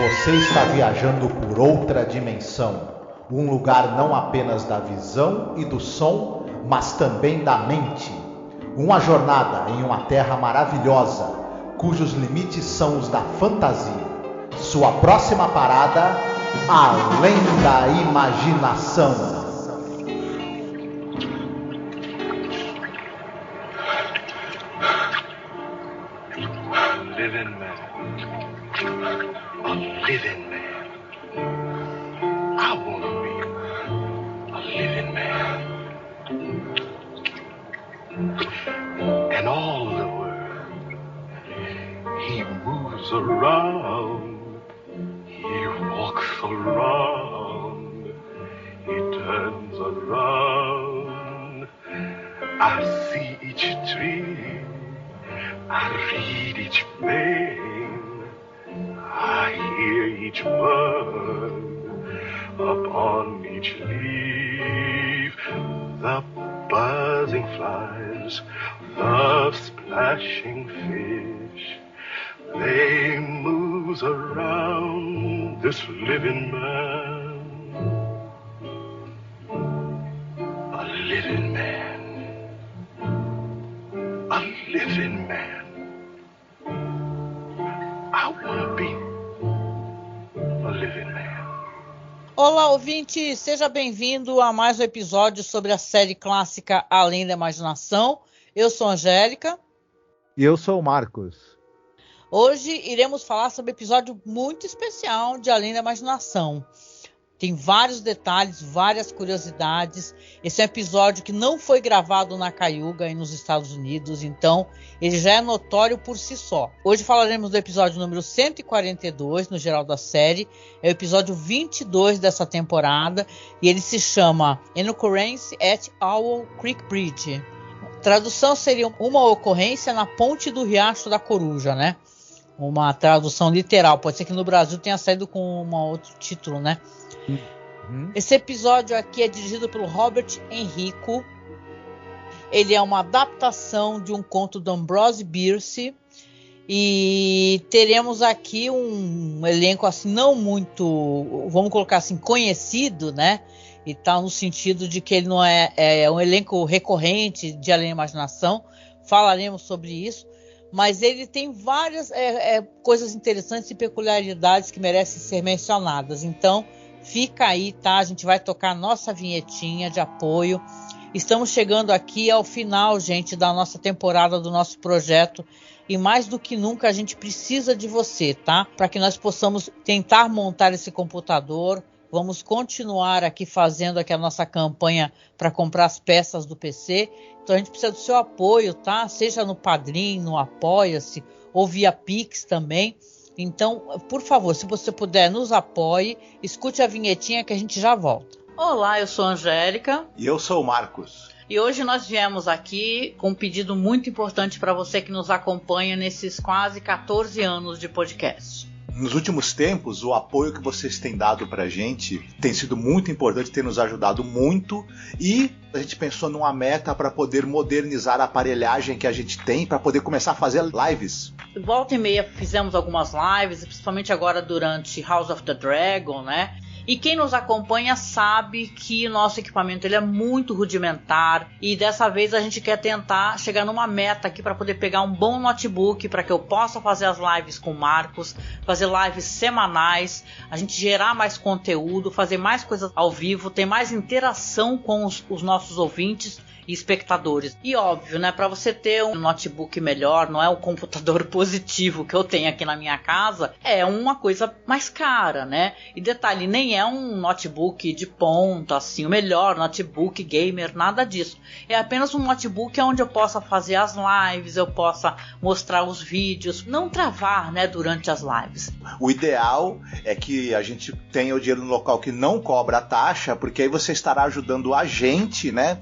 Você está viajando por outra dimensão, um lugar não apenas da visão e do som, mas também da mente. Uma jornada em uma terra maravilhosa, cujos limites são os da fantasia. Sua próxima parada, além da imaginação. Living man. A living man. I want to be a living man. And all the world, he moves around, he walks around, he turns around. I see each tree, I read each vein, I hear each bird upon each leaf, the buzzing flies, the splashing fish, they move around this living man, a living man, a living man. I wanna be a living man. Olá, ouvinte! Seja bem-vindo a mais um episódio sobre a série clássica Além da Imaginação. Eu sou a Angélica. E eu sou o Marcos. Hoje iremos falar sobre um episódio muito especial de Além da Imaginação. Tem vários detalhes, várias curiosidades. Esse é um episódio que não foi gravado na Cayuga e nos Estados Unidos, então ele já é notório por si só. Hoje falaremos do episódio número 142, no geral da série. É o episódio 22 dessa temporada e ele se chama An Occurrence at Owl Creek Bridge. Tradução seria uma ocorrência na ponte do Riacho da Coruja, né? Uma tradução literal. Pode ser que no Brasil tenha saído com um outro título, né? Esse episódio aqui é dirigido pelo Robert Enrico. Ele é uma adaptação de um conto do Ambrose Bierce. E teremos aqui um elenco assim não muito, vamos colocar assim, conhecido, né? E tal, no sentido de que ele não é um elenco recorrente de Além da Imaginação. Falaremos sobre isso. Mas ele tem várias coisas interessantes e peculiaridades que merecem ser mencionadas. Então, fica aí, tá? A gente vai tocar a nossa vinhetinha de apoio. Estamos chegando aqui ao final, gente, da nossa temporada, do nosso projeto. E mais do que nunca a gente precisa de você, tá? Para que nós possamos tentar montar esse computador. Vamos continuar aqui fazendo aqui a nossa campanha para comprar as peças do PC. Então a gente precisa do seu apoio, tá? Seja no Padrim, no Apoia-se ou via Pix também. Então, por favor, se você puder, nos apoie. Escute a vinhetinha que a gente já volta. Olá, eu sou a Angélica. E eu sou o Marcos. E hoje nós viemos aqui com um pedido muito importante para você que nos acompanha nesses quase 14 anos de podcast. Nos últimos tempos, o apoio que vocês têm dado pra gente tem sido muito importante, tem nos ajudado muito, e a gente pensou numa meta para poder modernizar a aparelhagem que a gente tem, para poder começar a fazer lives. Volta e meia fizemos algumas lives, principalmente agora durante House of the Dragon, né? E quem nos acompanha sabe que o nosso equipamento ele é muito rudimentar e dessa vez a gente quer tentar chegar numa meta aqui para poder pegar um bom notebook para que eu possa fazer as lives com o Marcos, fazer lives semanais, a gente gerar mais conteúdo, fazer mais coisas ao vivo, ter mais interação com os nossos ouvintes e espectadores. E óbvio, né, para você ter um notebook melhor, não é o computador positivo que eu tenho aqui na minha casa, é uma coisa mais cara, né? E detalhe, nem é um notebook de ponta, assim, o melhor notebook gamer, nada disso. É apenas um notebook onde eu possa fazer as lives, eu possa mostrar os vídeos, não travar, né, durante as lives. O ideal é que a gente tenha o dinheiro no local que não cobra taxa, porque aí você estará ajudando a gente, né?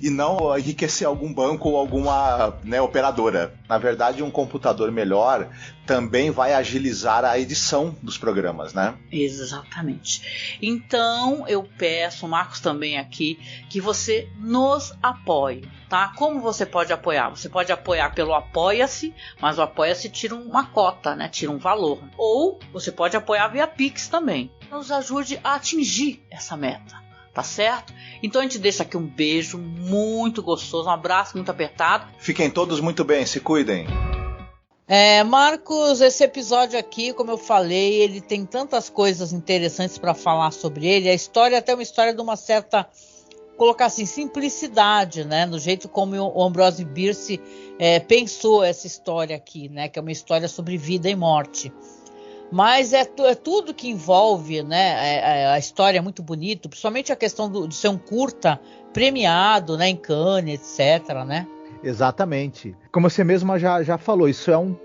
e não enriquecer algum banco ou alguma, né, operadora. Na verdade, um computador melhor também vai agilizar a edição dos programas, né? Exatamente. Então, eu peço, Marcos também aqui, que você nos apoie, tá? Como você pode apoiar? Você pode apoiar pelo Apoia-se, mas o Apoia-se tira uma cota, né? Tira um valor. Ou você pode apoiar via Pix também. Nos ajude a atingir essa meta, tá certo? Então a gente deixa aqui um beijo muito gostoso, um abraço muito apertado. Fiquem todos muito bem, se cuidem. Marcos, esse episódio aqui, como eu falei, ele tem tantas coisas interessantes para falar sobre ele. A história é até uma história de uma certa, colocar assim, simplicidade, né? No jeito como o Ambrose Bierce pensou essa história aqui, né? Que é uma história sobre vida e morte. Mas é tudo que envolve, né? A história é muito bonita, principalmente a questão de ser um curta premiado, né? Em Cannes, etc., né? Exatamente. Como você mesma já falou, isso é um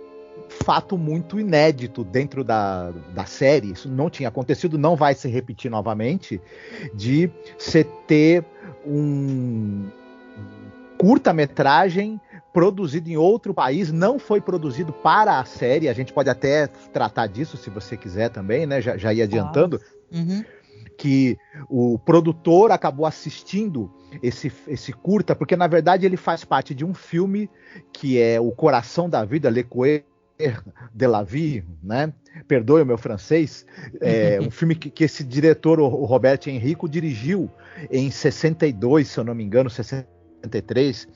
fato muito inédito dentro da série. Isso não tinha acontecido, não vai se repetir novamente, de você ter um curta-metragem produzido em outro país, não foi produzido para a série. A gente pode até tratar disso se você quiser também, né? Já ia adiantando. Uhum. Que o produtor acabou assistindo esse curta, porque na verdade ele faz parte de um filme que é O Coração da Vida, Le Coeur de la Vie, né? Perdoe o meu francês. É um filme que esse diretor, o Robert Enrico, dirigiu em 62, se eu não me engano, 63,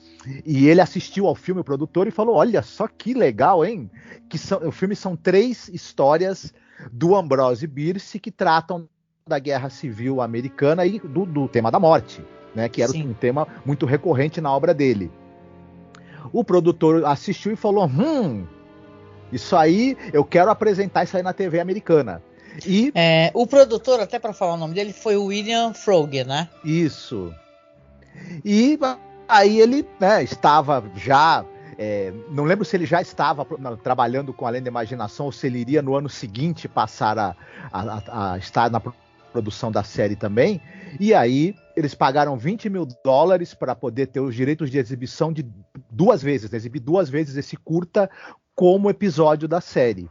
e ele assistiu ao filme, o produtor, e falou: olha só que legal, hein? O filme são 3 histórias do Ambrose Bierce que tratam da Guerra Civil Americana e do tema da morte, né? Que era um tema muito recorrente na obra dele. O produtor assistiu e falou: isso aí, eu quero apresentar isso aí na TV americana. E o produtor, até para falar o nome dele, foi o William Froug, né? Isso. E aí ele, né, estava já... não lembro se ele já estava trabalhando com Além da Imaginação ou se ele iria no ano seguinte passar a estar na produção da série também. E aí eles pagaram $20 mil para poder ter os direitos de exibição de 2 vezes, exibir 2 vezes esse curta como episódio da série.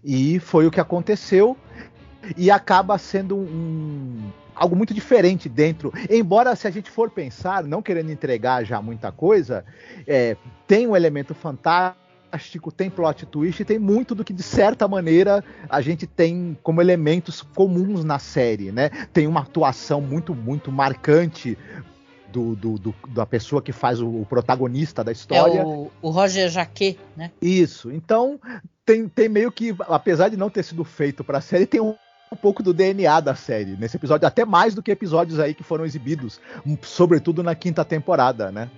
E foi o que aconteceu, e acaba sendo algo muito diferente dentro. Embora, se a gente for pensar, não querendo entregar já muita coisa, tem um elemento fantástico, tem plot twist, tem muito do que, de certa maneira, a gente tem como elementos comuns na série, né? Tem uma atuação muito, muito marcante da pessoa que faz o protagonista da história. O Roger Jacquet, né? Isso. Então, tem meio que, apesar de não ter sido feito para a série, tem um pouco do DNA da série nesse episódio, até mais do que episódios aí que foram exibidos, sobretudo na 5ª temporada, né?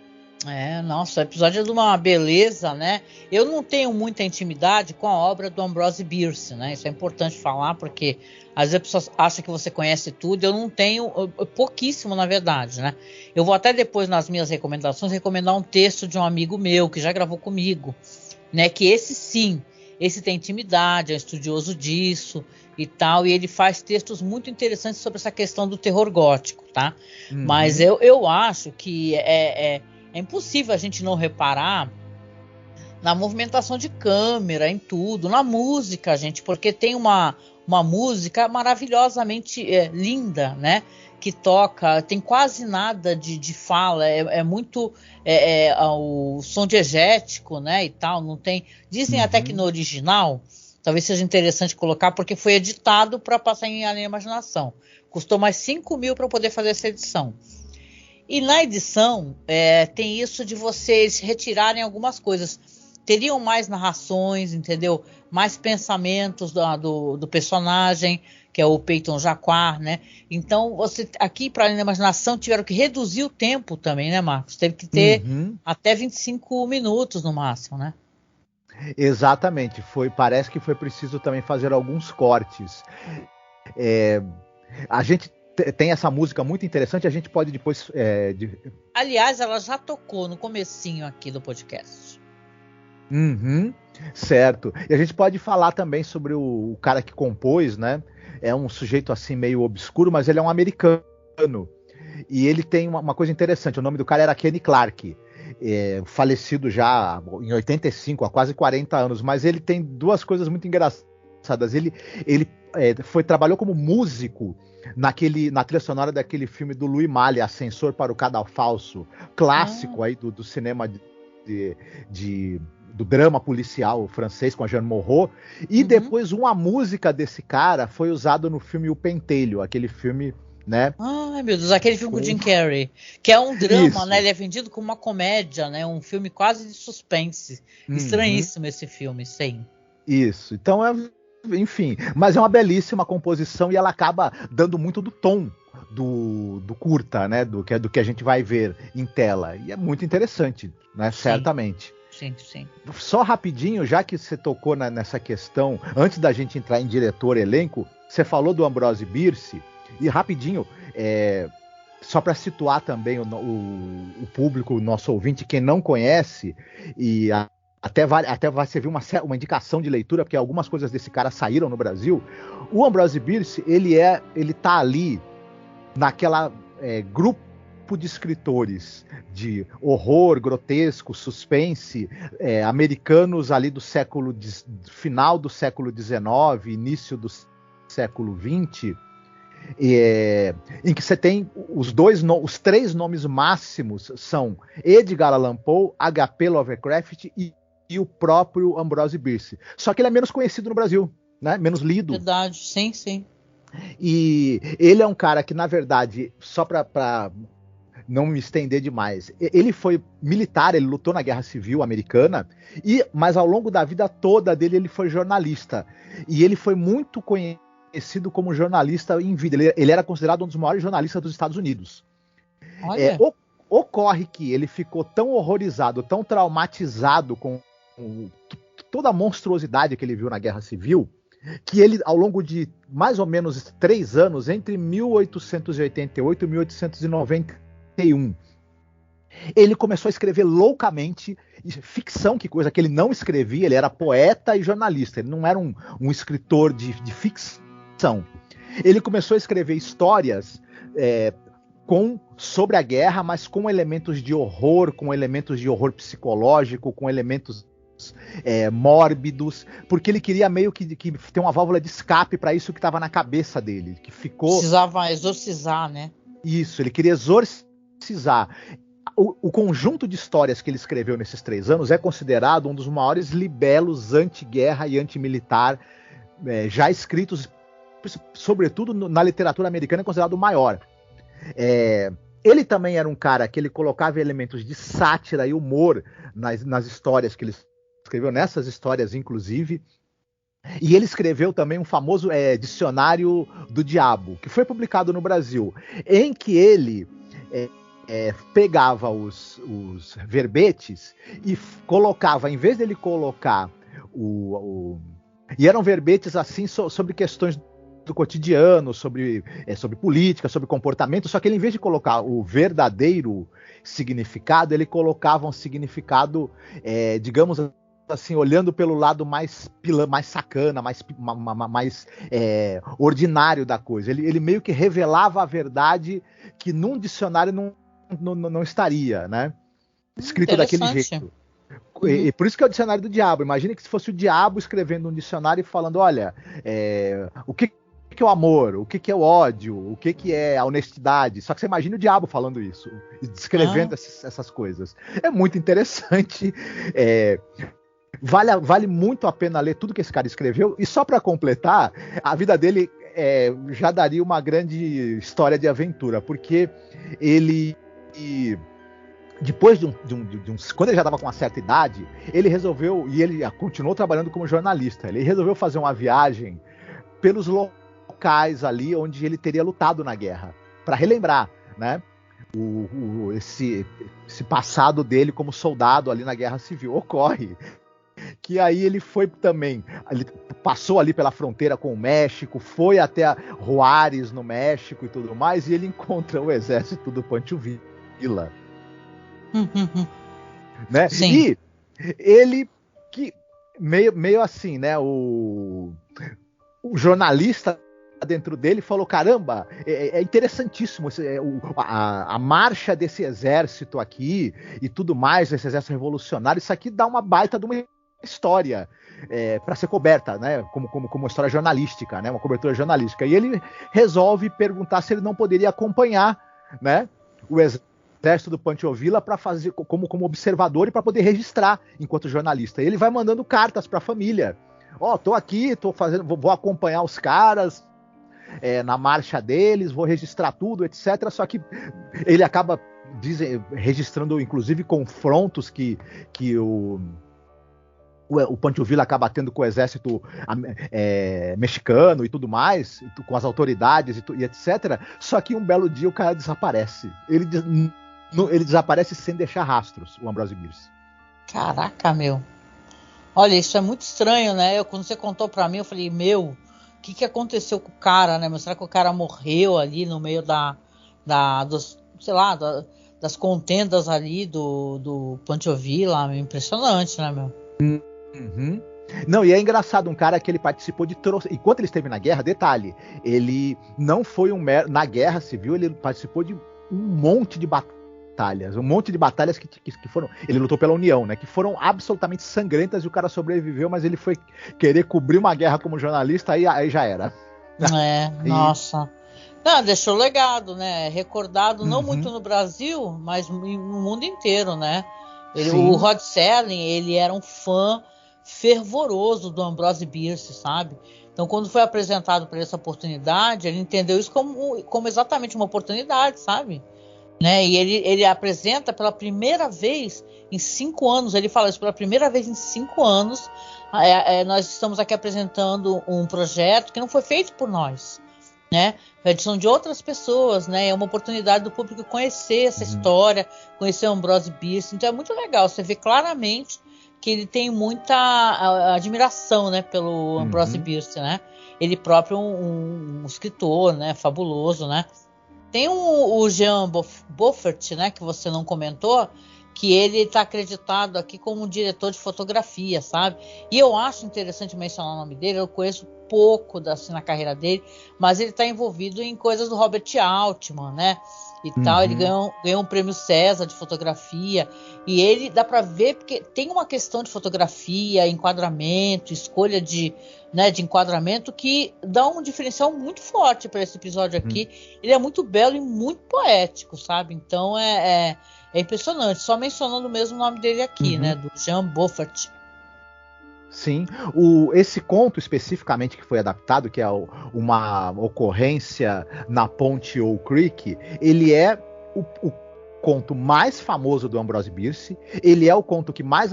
Nossa, o episódio é de uma beleza, né? Eu não tenho muita intimidade com a obra do Ambrose Bierce, né? Isso é importante falar, porque às vezes a pessoa acha que você conhece tudo. Eu não tenho, pouquíssimo, na verdade, né? Eu vou até depois, nas minhas recomendações, recomendar um texto de um amigo meu que já gravou comigo, né? Que esse tem intimidade, é estudioso disso e tal, e ele faz textos muito interessantes sobre essa questão do terror gótico, tá? Uhum. Mas eu acho que é impossível a gente não reparar na movimentação de câmera, em tudo, na música, gente, porque tem uma música maravilhosamente linda, né? Que toca, tem quase nada de fala, é muito o som diegético, né? E tal, não tem. Dizem até que no original, talvez seja interessante colocar, porque foi editado para passar em Além da Imaginação. Custou mais $5 mil para poder fazer essa edição. E na edição, tem isso de vocês retirarem algumas coisas. Teriam mais narrações, entendeu? Mais pensamentos do personagem, que é o Peyton Jacquard, né? Então, você aqui, para Além da Imaginação, tiveram que reduzir o tempo também, né, Marcos? Teve que ter até 25 minutos no máximo, né? Exatamente. Parece que foi preciso também fazer alguns cortes. A gente tem essa música muito interessante, a gente pode depois... Aliás, ela já tocou no comecinho aqui do podcast. Certo. E a gente pode falar também sobre o cara que compôs, né? É um sujeito assim meio obscuro, mas ele é um americano. E ele tem uma coisa interessante, o nome do cara era Kenny Clarke, falecido já em 85, há quase 40 anos, mas ele tem duas coisas muito engraçadas. Ele trabalhou como músico na trilha sonora daquele filme do Louis Malle, Ascensor para o Cadafalso, clássico aí do cinema do drama policial francês com a Jeanne Moreau, e depois uma música desse cara foi usada no filme O Pentelho, aquele filme, né? Ai, meu Deus, aquele filme com o Jim Carrey, que é um drama, Isso. né? Ele é vendido como uma comédia, né? Um filme quase de suspense. Estranhíssimo esse filme, sim. Isso, então enfim, mas é uma belíssima composição e ela acaba dando muito do tom do curta, né? Do que a gente vai ver em tela. E é muito interessante, né? Sim. Certamente. Sim, sim. Só rapidinho, já que você tocou nessa questão, antes da gente entrar em diretor, elenco, você falou do Ambrose Bierce, e rapidinho, só para situar também o público, o nosso ouvinte, quem não conhece, e até vai servir uma indicação de leitura, porque algumas coisas desse cara saíram no Brasil. O Ambrose Bierce, ele tá ali naquela grupo de escritores de horror, grotesco, suspense, americanos ali final do século XIX, início do século XX, em que você tem os três nomes máximos são Edgar Allan Poe, H.P. Lovecraft e o próprio Ambrose Bierce. Só que ele é menos conhecido no Brasil, né? Menos lido. Verdade, sim, sim. E ele é um cara que, na verdade, só para não me estender demais, ele foi militar, ele lutou na Guerra Civil Americana, mas ao longo da vida toda dele ele foi jornalista. E ele foi muito conhecido como jornalista em vida. Ele era considerado um dos maiores jornalistas dos Estados Unidos. Olha. Ocorre que ele ficou tão horrorizado, tão traumatizado com toda a monstruosidade que ele viu na Guerra Civil, que ele, ao longo de mais ou menos 3 anos, entre 1888 e 1891, ele começou a escrever loucamente ficção, que coisa que ele não escrevia. Ele era poeta e jornalista, ele não era um escritor de ficção. Ele começou a escrever histórias sobre a guerra, mas com elementos de horror psicológico, com elementos mórbidos, porque ele queria meio que ter uma válvula de escape para isso que estava na cabeça dele, que ficou... Precisava exorcizar, né? Isso, ele queria exorcizar. O conjunto de histórias que ele escreveu nesses 3 anos é considerado um dos maiores libelos anti-guerra e anti-militar já escritos, sobretudo na literatura americana, é considerado o maior. Ele também era um cara que ele colocava elementos de sátira e humor nas histórias que ele escreveu, nessas histórias inclusive. E ele escreveu também um famoso Dicionário do Diabo, que foi publicado no Brasil, em que ele pegava os verbetes e colocava, em vez dele colocar e eram verbetes assim sobre questões do cotidiano, sobre política, sobre comportamento, só que ele, em vez de colocar o verdadeiro significado, ele colocava um significado, digamos assim, olhando pelo lado mais sacana, mais ordinário da coisa. Ele meio que revelava a verdade que num dicionário não estaria, né? Escrito daquele jeito. E por isso que é o Dicionário do Diabo. Imagine que se fosse o diabo escrevendo um dicionário e falando, olha, o que é o amor, o que é o ódio, o que é a honestidade. Só que você imagina o diabo falando isso, descrevendo essas coisas. É muito interessante. Vale muito a pena ler tudo que esse cara escreveu. E só para completar, a vida dele já daria uma grande história de aventura, porque ele... depois quando ele já estava com uma certa idade, ele resolveu, e ele continuou trabalhando como jornalista, ele resolveu fazer uma viagem pelos locais ali onde ele teria lutado na guerra, para relembrar, né, esse passado dele como soldado ali na Guerra Civil. Ocorre que aí ele foi também, ele passou ali pela fronteira com o México, foi até Juárez no México e tudo mais, e ele encontra o exército do Pancho Villa. Né? Sim. E ele, que meio assim, né, o jornalista dentro dele e falou, caramba, é interessantíssimo a marcha desse exército aqui e tudo mais, esse exército revolucionário, isso aqui dá uma baita de uma história para ser coberta, né, como uma história jornalística, né, uma cobertura jornalística. E ele resolve perguntar se ele não poderia acompanhar, né, o exército do Pancho Villa para fazer como observador e para poder registrar enquanto jornalista. E ele vai mandando cartas para a família. Tô aqui, vou acompanhar os caras na marcha deles, vou registrar tudo, etc. Só que ele acaba registrando, inclusive, confrontos que o Pancho Villa acaba tendo com o exército mexicano e tudo mais, com as autoridades e etc. Só que um belo dia o cara desaparece. Ele desaparece sem deixar rastros, o Ambrose Bierce. Caraca, meu. Olha, isso é muito estranho, né? Quando você contou pra mim, eu falei, o que aconteceu com o cara, né? Mas será que o cara morreu ali no meio das contendas ali do Pancho Villa? Impressionante, né, meu? Uhum. Não, e é engraçado, um cara que ele participou de enquanto ele esteve na guerra, detalhe, ele não foi na guerra civil, ele participou de um monte de batalhas que foram, ele lutou pela União, né, que foram absolutamente sangrentas, e o cara sobreviveu, mas ele foi querer cobrir uma guerra como jornalista, aí já era. Nossa. Não, deixou legado, né, recordado não muito no Brasil, mas no mundo inteiro, né. O Rod Serling, ele era um fã fervoroso do Ambrose Bierce, sabe? Então, quando foi apresentado para essa oportunidade, ele entendeu isso como exatamente uma oportunidade, sabe? Né? E ele apresenta pela primeira vez em 5 anos, ele fala isso, pela primeira vez em 5 anos, nós estamos aqui apresentando um projeto que não foi feito por nós, né? São de outras pessoas, né? É uma oportunidade do público conhecer essa história, conhecer o Ambrose Bierce. Então é muito legal, você vê claramente que ele tem muita admiração, né, pelo Ambrose Bierce, né? Ele próprio um escritor, né, fabuloso, né? Tem o Jean Beaufort, né, que você não comentou, que ele está acreditado aqui como um diretor de fotografia, sabe? E eu acho interessante mencionar o nome dele, eu conheço pouco na carreira dele, mas ele está envolvido em coisas do Robert Altman, né? E tal, ele ganhou um prêmio César de fotografia, e ele dá para ver, porque tem uma questão de fotografia, enquadramento, escolha de enquadramento, que dá um diferencial muito forte para esse episódio aqui. Ele é muito belo e muito poético, sabe? Então é impressionante, só mencionando mesmo o nome dele aqui, né? Do Jean Beaufort. Sim, esse conto especificamente que foi adaptado, que é uma ocorrência na ponte Oak Creek, ele é o conto mais famoso do Ambrose Bierce, ele é o conto que mais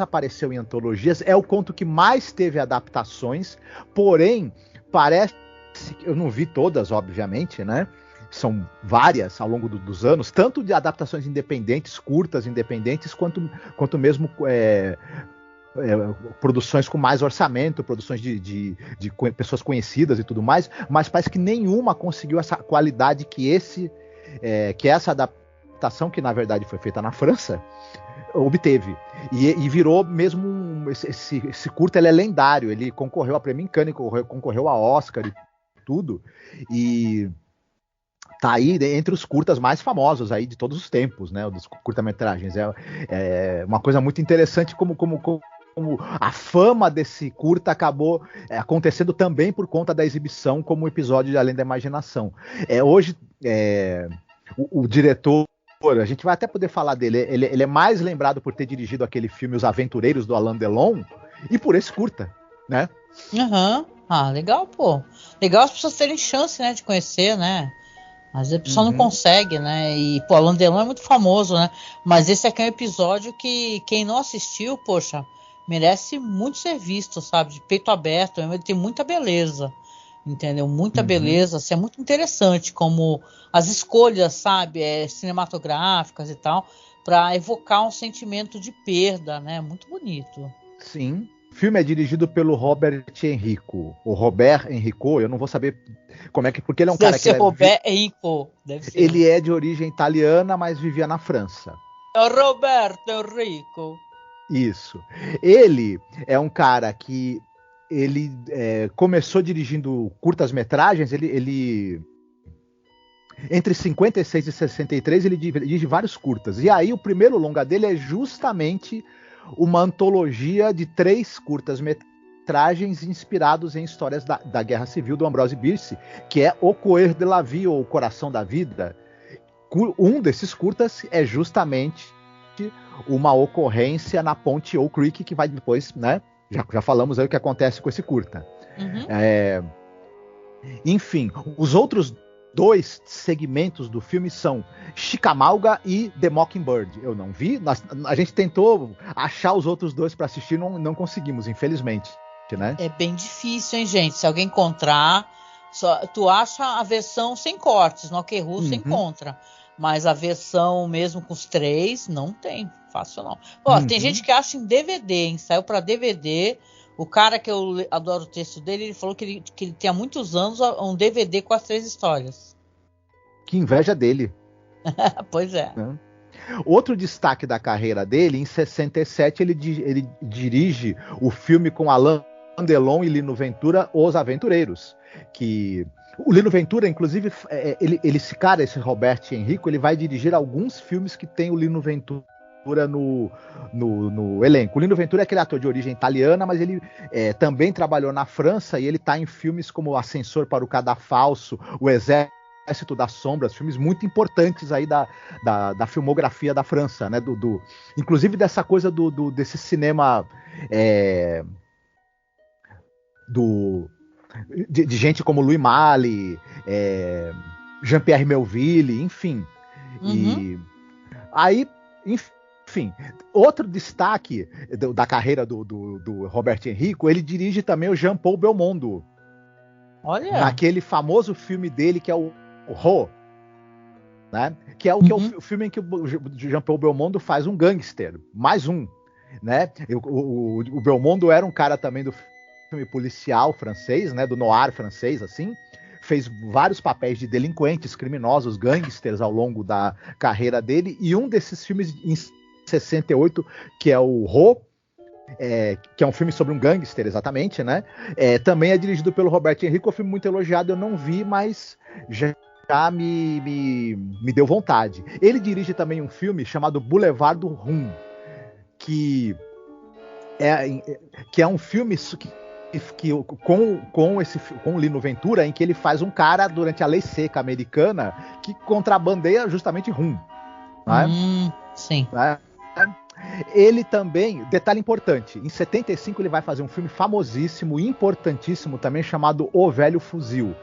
apareceu em antologias, é o conto que mais teve adaptações, porém, parece que eu não vi todas, obviamente, né? São várias ao longo dos anos, tanto de adaptações independentes, curtas independentes, quanto mesmo produções com mais orçamento, produções de pessoas conhecidas e tudo mais, mas parece que nenhuma conseguiu essa qualidade que essa adaptação, que na verdade foi feita na França, obteve. E virou mesmo esse curta, ele é lendário, ele concorreu a prêmio em Cannes, concorreu a Oscar e tudo, e tá aí entre os curtas mais famosos aí de todos os tempos, né, dos curta-metragens. É uma coisa muito interessante como a fama desse curta acabou acontecendo também por conta da exibição como episódio de Além da Imaginação. Hoje, o diretor, a gente vai até poder falar dele, ele é mais lembrado por ter dirigido aquele filme Os Aventureiros do Alain Delon e por esse curta, né? Ah, legal, pô. Legal as pessoas terem chance, né, de conhecer, né? Às vezes a pessoa não consegue, né? E, pô, Alain Delon é muito famoso, né? Mas esse aqui é um episódio que quem não assistiu, poxa, merece muito ser visto, sabe? De peito aberto, ele tem muita beleza, entendeu? Muita beleza, assim, é muito interessante como as escolhas, sabe? Cinematográficas e tal, para evocar um sentimento de perda, né? Muito bonito. Sim. O filme é dirigido pelo Robert Enrico. O Robert Enrico, eu não vou saber como é que... Porque ele é um cara que... Robert Enrico, deve ser. Ele é de origem italiana, mas vivia na França. É o Roberto Enrico. Isso. Ele é um cara que ele começou dirigindo curtas-metragens, ele entre 56 e 63 ele dirige vários curtas. E aí o primeiro longa dele é justamente uma antologia de 3 curtas-metragens inspirados em histórias da Guerra Civil do Ambrose Bierce, que é O Coeur de la Vie, ou O Coração da Vida. Um desses curtas é justamente uma ocorrência na ponte Oak Creek, que vai depois, né? Já falamos aí o que acontece com esse curta. Uhum. Enfim, os outros 2 segmentos do filme são Chickamauga e The Mockingbird. Eu não vi, a gente tentou achar os outros 2 para assistir, não conseguimos, infelizmente, né? É bem difícil, hein, gente? Se alguém encontrar, tu acha a versão sem cortes, no OkRu você encontra, mas a versão mesmo com os 3 não tem, fácil não. Tem gente que acha em DVD, hein? Saiu para DVD. O cara que eu adoro o texto dele, ele falou que ele tem há muitos anos um DVD com as 3 histórias. Que inveja dele. Pois é. Outro destaque da carreira dele, em 67, ele dirige o filme com Alain Delon e Lino Ventura, Os Aventureiros. Que o Lino Ventura, inclusive, esse Robert Enrico, ele vai dirigir alguns filmes que tem o Lino Ventura no elenco. O Lino Ventura é aquele ator de origem italiana, mas ele também trabalhou na França, e ele está em filmes como Ascensor para o Cadafalso, O Exército das Sombras, filmes muito importantes aí da filmografia da França, né? Inclusive dessa coisa desse cinema de gente como Louis Malle, Jean-Pierre Melville, enfim. E aí, enfim, outro destaque da carreira do Robert Enrico, ele dirige também o Jean-Paul Belmondo. Olha! Naquele famoso filme dele que é o Ro, né? Que é o filme em que o Jean-Paul Belmondo faz um gangster, mais um, né? O Belmondo era um cara também do filme policial francês, né? Do noir francês, assim. Fez vários papéis de delinquentes, criminosos, gangsters ao longo da carreira dele, e um desses filmes em 68, que é o Ro, que é um filme sobre um gangster, exatamente, né? Também é dirigido pelo Robert Enrico, um filme muito elogiado, eu não vi, mas já me deu vontade. Ele dirige também um filme chamado Boulevard du Rhum, que é um filme com o Lino Ventura, em que ele faz um cara durante a lei seca americana que contrabandeia justamente rum. Né? Sim. Né? Ele também, detalhe importante, em 75 ele vai fazer um filme famosíssimo, importantíssimo também, chamado O Velho Fuzil,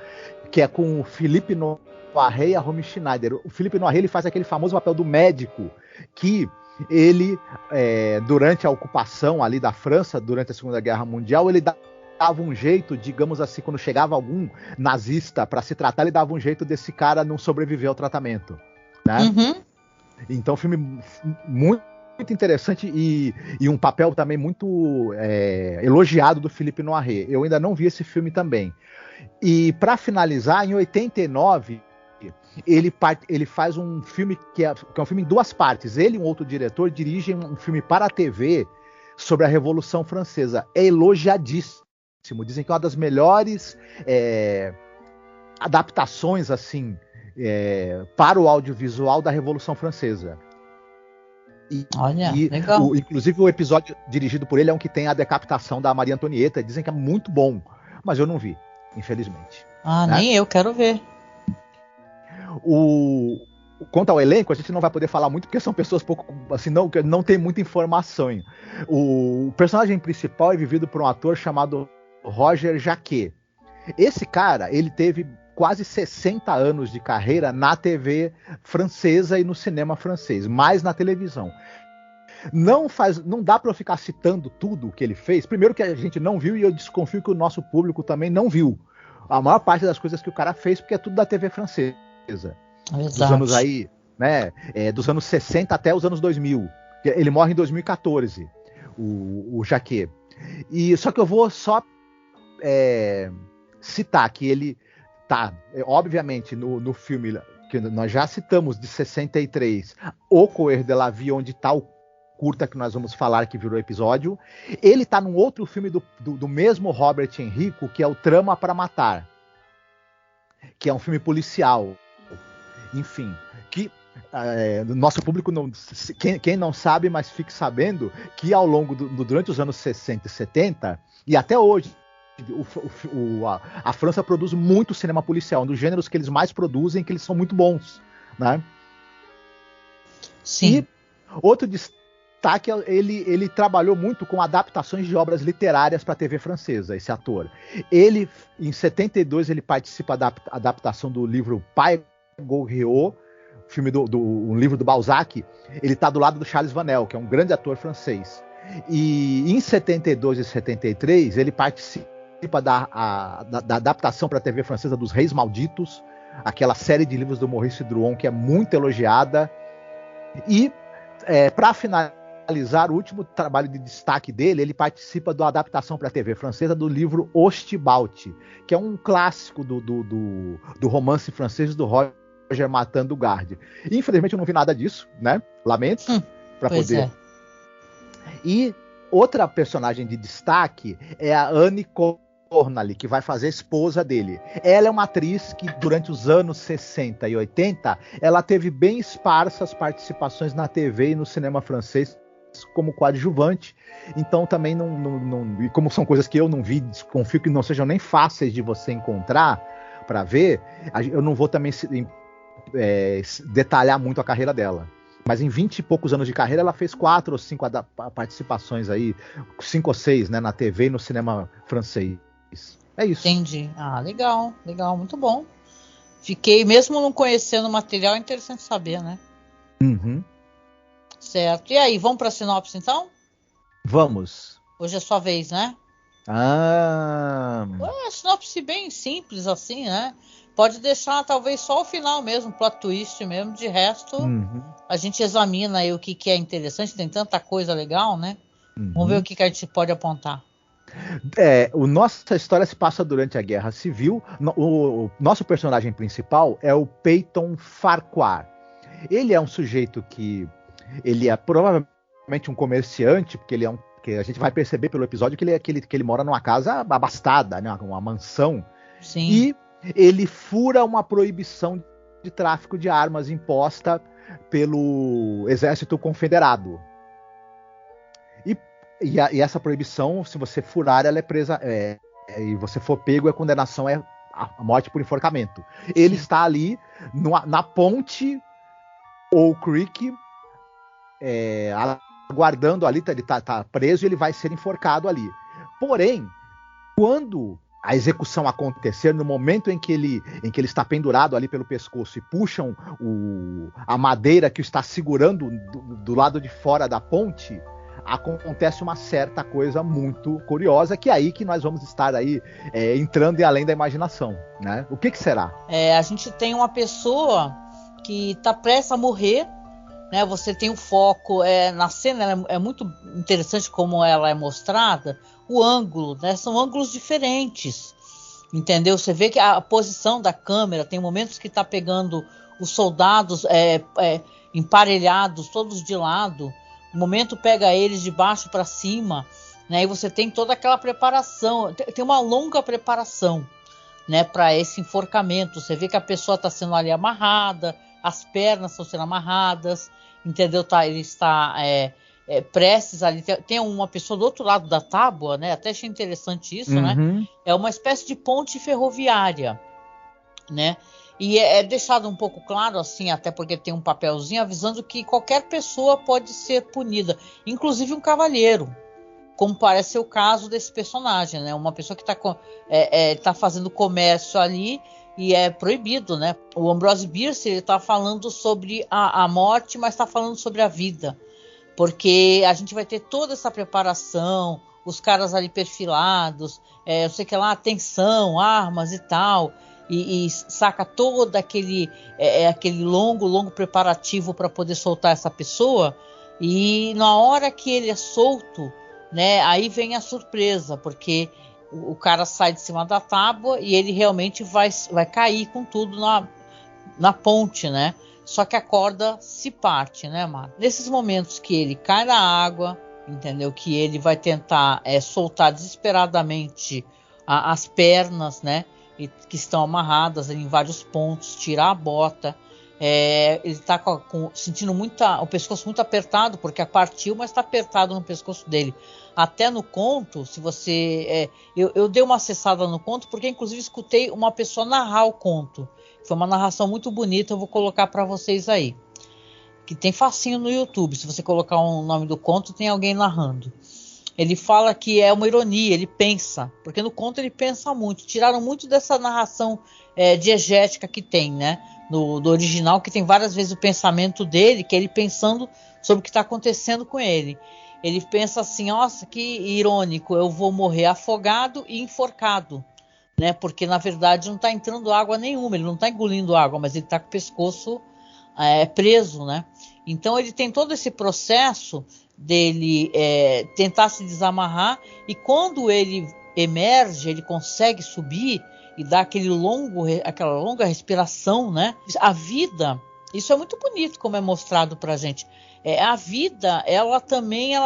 que é com o Philippe Noiret e a Romy Schneider. O Philippe Noiret, ele faz aquele famoso papel do médico que ele, durante a ocupação ali da França, durante a Segunda Guerra Mundial, ele dava um jeito, digamos assim, quando chegava algum nazista para se tratar, ele dava um jeito desse cara não sobreviver ao tratamento, né? Então, filme muito interessante e um papel também muito elogiado do Philippe Noiret. Eu ainda não vi esse filme também. E para finalizar, em 89, ele faz um filme que é um filme em 2 partes. Ele e um outro diretor dirigem um filme para a TV sobre a Revolução Francesa. É elogiadíssimo. Dizem que é uma das melhores adaptações assim para o audiovisual da Revolução Francesa. Olha, legal. Inclusive o episódio dirigido por ele é um que tem a decapitação da Maria Antonieta. Dizem que é muito bom, mas eu não vi, infelizmente. Né? Nem eu quero ver. Quanto ao elenco, a gente não vai poder falar muito porque são pessoas pouco, assim, não tem muita informação. O personagem principal é vivido por um ator chamado Roger Jacquet. Esse cara, ele teve quase 60 anos de carreira na TV francesa e no cinema francês, mais na televisão. Não dá para eu ficar citando tudo o que ele fez. Primeiro que a gente não viu, e eu desconfio que o nosso público também não viu a maior parte das coisas que o cara fez, porque é tudo da TV francesa. Dos anos aí, né? Dos anos 60 até os anos 2000. Ele morre em 2014, o Jacquet. Só que eu vou só citar que ele tá, obviamente, no filme que nós já citamos, de 63, O Coeur de la Vie, onde está curta que nós vamos falar, que virou episódio. Ele está num outro filme do mesmo Robert Enrico, que é o Trama para Matar, que é um filme policial. Enfim, que nosso público, quem não sabe, mas fique sabendo que ao longo durante os anos 60 e 70, e até hoje, a França produz muito cinema policial, um dos gêneros que eles mais produzem, que eles são muito bons, né? Sim. E outro destaque, ele trabalhou muito com adaptações de obras literárias para a TV francesa, esse ator. Ele, em 72, ele participa da adaptação do livro Pai Goriot, filme um livro do Balzac. Ele está do lado do Charles Vanel, que é um grande ator francês. E em 72 e 73, ele participa da adaptação para a TV francesa dos Reis Malditos, aquela série de livros do Maurice Druon, que é muito elogiada. E, para finalizar, o último trabalho de destaque dele, ele participa da adaptação para a TV francesa do livro Ostibalt, que é um clássico do romance francês do Roger Martin du Gard. Infelizmente eu não vi nada disso, né? Lamento. Para poder. É. E outra personagem de destaque é a Anne Cornally, que vai fazer a esposa dele. Ela é uma atriz que durante os anos 60 e 80 ela teve bem esparsas participações na TV e no cinema francês como coadjuvante. Então também e como são coisas que eu não vi, desconfio que não sejam nem fáceis de você encontrar para ver, eu não vou também detalhar muito a carreira dela. Mas em 20 e poucos anos de carreira, ela fez 4 ou 5 participações aí, 5 ou 6, né, na TV e no cinema francês. É isso. Entendi. Ah, legal, muito bom. Fiquei, mesmo não conhecendo o material, é interessante saber, né? Uhum. Certo. E aí, vamos para a sinopse, então? Vamos. Hoje é sua vez, né? Sinopse bem simples, assim, né? Pode deixar talvez só o final mesmo, plot twist mesmo. De resto, a gente examina aí o que é interessante. Tem tanta coisa legal, né? Vamos ver o que a gente pode apontar. Nossa história se passa durante a Guerra Civil. O nosso personagem principal é o Peyton Farquhar. Ele é um sujeito que... Ele é provavelmente um comerciante, porque ele é que a gente vai perceber pelo episódio que ele mora numa casa abastada, né? Uma mansão. Sim. E ele fura uma proibição de tráfico de armas imposta pelo Exército Confederado. E essa proibição, se você furar, ela é presa, e você for pego, a condenação é a morte por enforcamento. Ele está ali na ponte Oak Creek, aguardando ali, ele está preso e ele vai ser enforcado ali. Porém, quando a execução acontecer, no momento em que ele está pendurado ali pelo pescoço e puxam a madeira que o está segurando do lado de fora da ponte, acontece uma certa coisa muito curiosa, que é aí que nós vamos estar aí entrando em além da imaginação, né? O que será? A gente tem uma pessoa que está prestes a morrer, né? Você tem o foco na cena, ela é muito interessante como ela é mostrada, o ângulo, né? São ângulos diferentes, entendeu? Você vê que a posição da câmera, tem momentos que está pegando os soldados emparelhados, todos de lado, o momento pega eles de baixo para cima, né? E você tem toda aquela preparação, tem uma longa preparação, né, para esse enforcamento. Você vê que a pessoa está sendo ali amarrada, as pernas estão sendo amarradas, entendeu? Ele está prestes ali. Tem uma pessoa do outro lado da tábua, né? Até achei interessante isso, né? É uma espécie de ponte ferroviária, né? E é deixado um pouco claro, assim, até porque tem um papelzinho avisando que qualquer pessoa pode ser punida, inclusive um cavalheiro, como parece ser o caso desse personagem, né? Uma pessoa que tá fazendo comércio ali e é proibido, né? O Ambrose Bierce, ele tá falando sobre a morte, mas está falando sobre a vida, porque a gente vai ter toda essa preparação, os caras ali perfilados, eu sei que lá, atenção, armas e tal, e saca todo aquele longo preparativo para poder soltar essa pessoa, e na hora que ele é solto, né, aí vem a surpresa, porque o cara sai de cima da tábua e ele realmente vai cair com tudo na ponte, né? só que a corda se parte, né, Mar? Nesses momentos que ele cai na água, entendeu? Que ele vai tentar soltar desesperadamente as pernas, né? Que estão amarradas em vários pontos, tirar a bota. Ele está sentindo o pescoço muito apertado, porque partiu, mas está apertado no pescoço dele. Até no conto, se você... eu dei uma acessada no conto, porque inclusive escutei uma pessoa narrar o conto. Foi uma narração muito bonita, eu vou colocar para vocês aí. Que tem facinho no YouTube, se você colocar o nome do conto, tem alguém narrando. Ele fala que é uma ironia, ele pensa, porque no conto ele pensa muito. Tiraram muito dessa narração diegética que tem, né? Do original, que tem várias vezes o pensamento dele, que é ele pensando sobre o que está acontecendo com ele. Ele pensa assim, nossa, que irônico, eu vou morrer afogado e enforcado, né? Porque na verdade não está entrando água nenhuma, ele não está engolindo água, mas ele está com o pescoço preso, né? Então ele tem todo esse processo dele tentar se desamarrar, e quando ele emerge, ele consegue subir e dar aquela longa respiração, né? A vida, isso é muito bonito como é mostrado pra gente. A vida, ela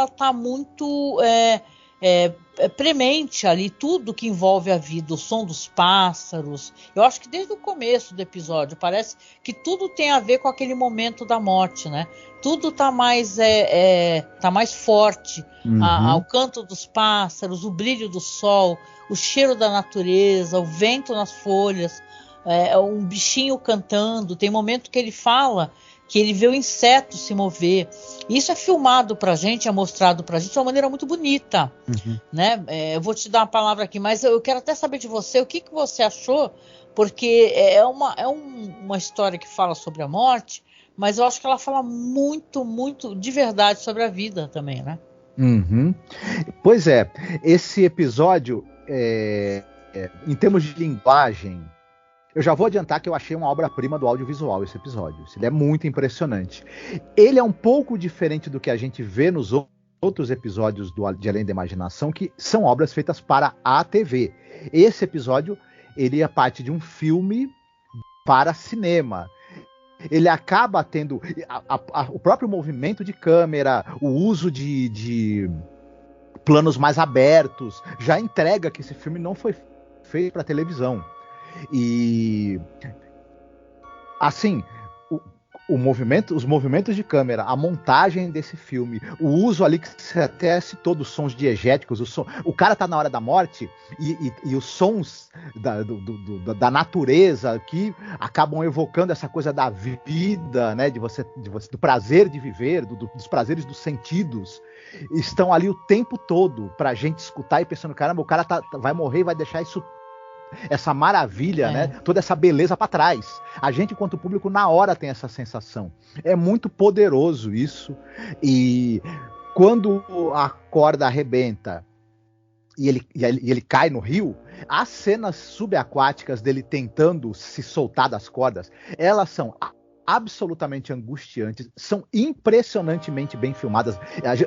tá muito premente ali, tudo que envolve a vida, o som dos pássaros. Eu acho que desde o começo do episódio parece que tudo tem a ver com aquele momento da morte, né? Tudo tá mais forte. Uhum. O canto dos pássaros, o brilho do sol, o cheiro da natureza, o vento nas folhas, um bichinho cantando. Tem momento que ele fala que ele vê o inseto se mover. Isso é filmado pra gente, é mostrado pra gente de uma maneira muito bonita. Uhum. Né? Eu vou te dar uma palavra aqui, mas eu quero até saber de você, o que você achou, porque é uma história que fala sobre a morte, mas eu acho que ela fala muito, muito de verdade sobre a vida também, né? Uhum. Pois é, esse episódio, em termos de linguagem, eu já vou adiantar que eu achei uma obra-prima do audiovisual esse episódio. Ele é muito impressionante. Ele é um pouco diferente do que a gente vê nos outros episódios de Além da Imaginação, que são obras feitas para a TV. Esse episódio, ele é parte de um filme para cinema. Ele acaba tendo o próprio movimento de câmera, o uso de planos mais abertos, já entrega que esse filme não foi feito para televisão. E assim, os movimentos de câmera, a montagem desse filme, o uso ali que você até citou dos sons diegéticos, o cara tá na hora da morte e os sons da natureza que acabam evocando essa coisa da vida, né, do prazer de viver, dos prazeres dos sentidos, estão ali o tempo todo pra gente escutar e pensando, caramba, o cara vai morrer e vai deixar essa maravilha, né? Toda essa beleza para trás. A gente, enquanto público, na hora tem essa sensação. É muito poderoso isso. E quando a corda arrebenta e ele cai no rio, as cenas subaquáticas dele tentando se soltar das cordas, elas são absolutamente angustiantes, são impressionantemente bem filmadas.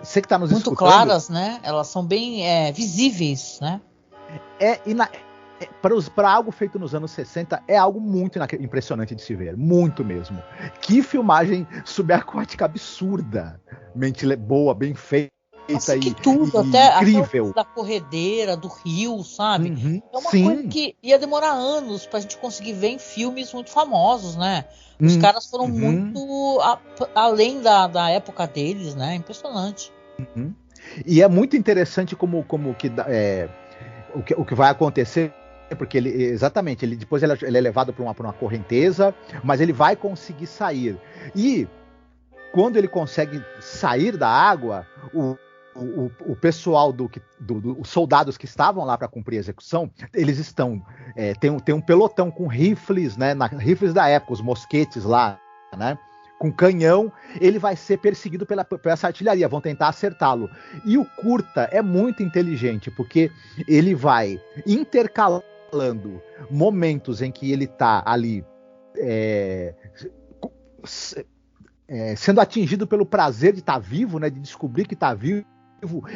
Você que está nos muito escutando, claras, né? Elas são bem visíveis, né? Para algo feito nos anos 60, é algo muito impressionante de se ver. Muito mesmo. Que filmagem subaquática absurdamente boa, bem feita. Assim que tudo, até incrível. Da corredeira, do rio, sabe? Uhum, é uma sim. coisa que ia demorar anos pra gente conseguir ver em filmes muito famosos, né? Os caras foram muito além da época deles, né? Impressionante. Uhum. E é muito interessante como que o que vai acontecer, porque ele depois ele é levado para uma correnteza, mas ele vai conseguir sair. E quando ele consegue sair da água, o pessoal os soldados que estavam lá para cumprir a execução, eles estão tem um pelotão com rifles, né, rifles da época, os mosquetes lá, né, com canhão. Ele vai ser perseguido pela essa artilharia, vão tentar acertá-lo. E o curta é muito inteligente, porque ele vai intercalando momentos em que ele está ali sendo atingido pelo prazer de estar vivo, né, de descobrir que está vivo,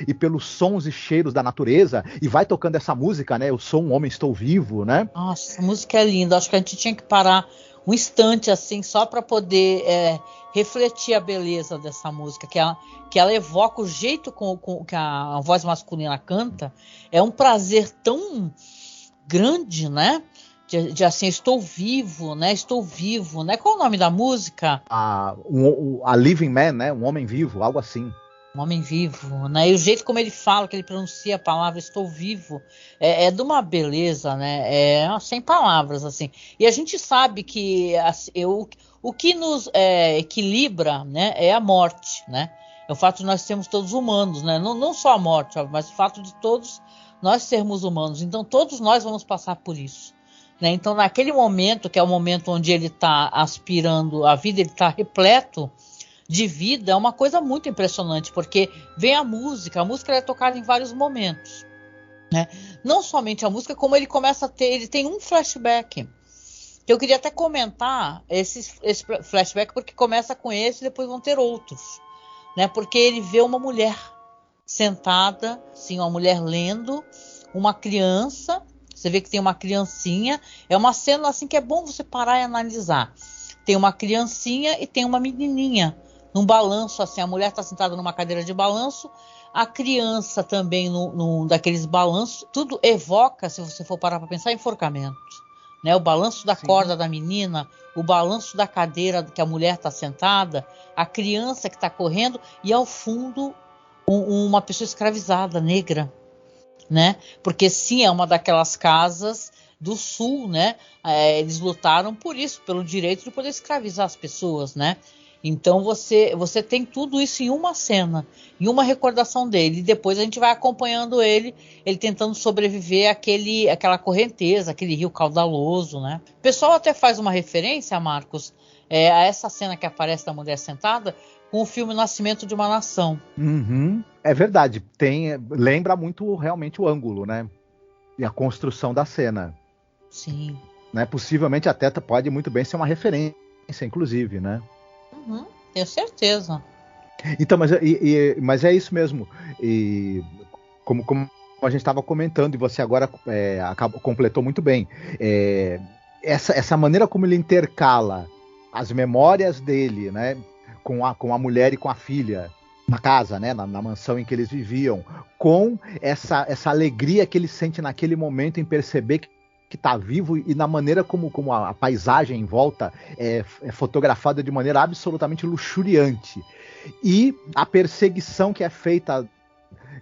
e pelos sons e cheiros da natureza, e vai tocando essa música, né, eu sou um homem, estou vivo, né? Nossa, essa música é linda. Acho que a gente tinha que parar um instante assim, só para poder refletir a beleza dessa música, que ela evoca o jeito que a voz masculina canta. É um prazer tão grande, né? De assim, estou vivo, né? Estou vivo, né? Qual é o nome da música? A Living Man, né? Um homem vivo, algo assim. Um homem vivo, né? E o jeito como ele fala, que ele pronuncia a palavra estou vivo, é de uma beleza, né? É sem palavras, assim. E a gente sabe que assim, o que nos equilibra, né? É a morte, né? É o fato de nós sermos todos humanos, né? Não só a morte, mas o fato de todos nós sermos humanos. Então todos nós vamos passar por isso, né? Então naquele momento, que é o momento onde ele está aspirando a vida, ele está repleto de vida, é uma coisa muito impressionante, porque vem a música é tocada em vários momentos, né? Não somente a música, como ele começa a ter, ele tem um flashback, que eu queria até comentar esse flashback, porque começa com esse e depois vão ter outros, né? Porque ele vê uma mulher sentada, assim, uma mulher lendo, uma criança, você vê que tem uma criancinha, é uma cena assim que é bom você parar e analisar. Tem uma criancinha e tem uma menininha num balanço, assim, a mulher está sentada numa cadeira de balanço, a criança também num daqueles balanços, tudo evoca, se você for parar para pensar, enforcamento, né? O balanço da corda da menina, o balanço da cadeira que a mulher está sentada, a criança que está correndo e ao fundo uma pessoa escravizada, negra, né? Porque sim, é uma daquelas casas do sul, né? Eles lutaram por isso, pelo direito de poder escravizar as pessoas, né? Então você tem tudo isso em uma cena, em uma recordação dele. E depois a gente vai acompanhando ele tentando sobreviver àquela correnteza, aquele rio caudaloso, né? O pessoal até faz uma referência, Marcos, a essa cena que aparece da mulher sentada com o filme Nascimento de uma Nação. Uhum, é verdade. Lembra muito realmente o ângulo, né? E a construção da cena. Sim. Né? Possivelmente até pode muito bem ser uma referência, inclusive, né? Tenho certeza. Então, mas é isso mesmo. E como a gente estava comentando, e você agora completou muito bem, essa maneira como ele intercala as memórias dele, né, com a mulher e com a filha na casa, né, na mansão em que eles viviam, com essa alegria que ele sente naquele momento em perceber que está vivo, e na maneira como a paisagem em volta é fotografada de maneira absolutamente luxuriante, e a perseguição que é feita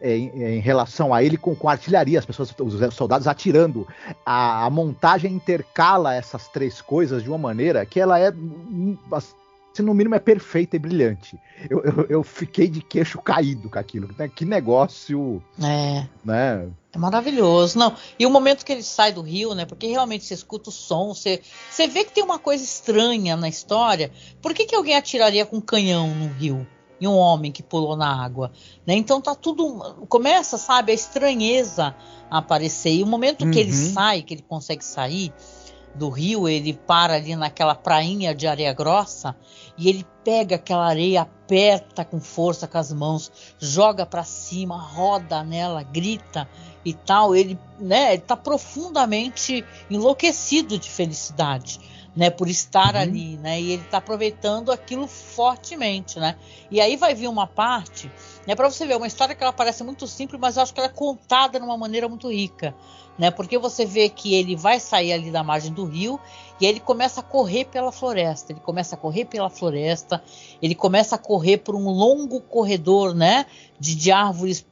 em relação a ele com artilharia, os soldados atirando, a montagem intercala essas três coisas de uma maneira que ela no mínimo é perfeita e brilhante. Eu fiquei de queixo caído com aquilo, né? Que negócio, né? É maravilhoso. Não, e o momento que ele sai do rio, né? Porque realmente você escuta o som, você vê que tem uma coisa estranha na história. Por que alguém atiraria com um canhão no rio? E um homem que pulou na água, né? Então tá tudo, começa, sabe, a estranheza a aparecer. E o momento que ele sai, que ele consegue sair do rio, ele para ali naquela prainha de areia grossa e ele pega aquela areia, aperta com força com as mãos, joga para cima, roda nela, grita e tal. Ele tá profundamente enlouquecido de felicidade, né, por estar ali, né, e ele está aproveitando aquilo fortemente, né. E aí vai vir uma parte, né, para você ver, uma história que ela parece muito simples, mas eu acho que ela é contada de uma maneira muito rica, né, porque você vê que ele vai sair ali da margem do rio e aí ele começa a correr pela floresta, ele começa a correr por um longo corredor, né, de árvores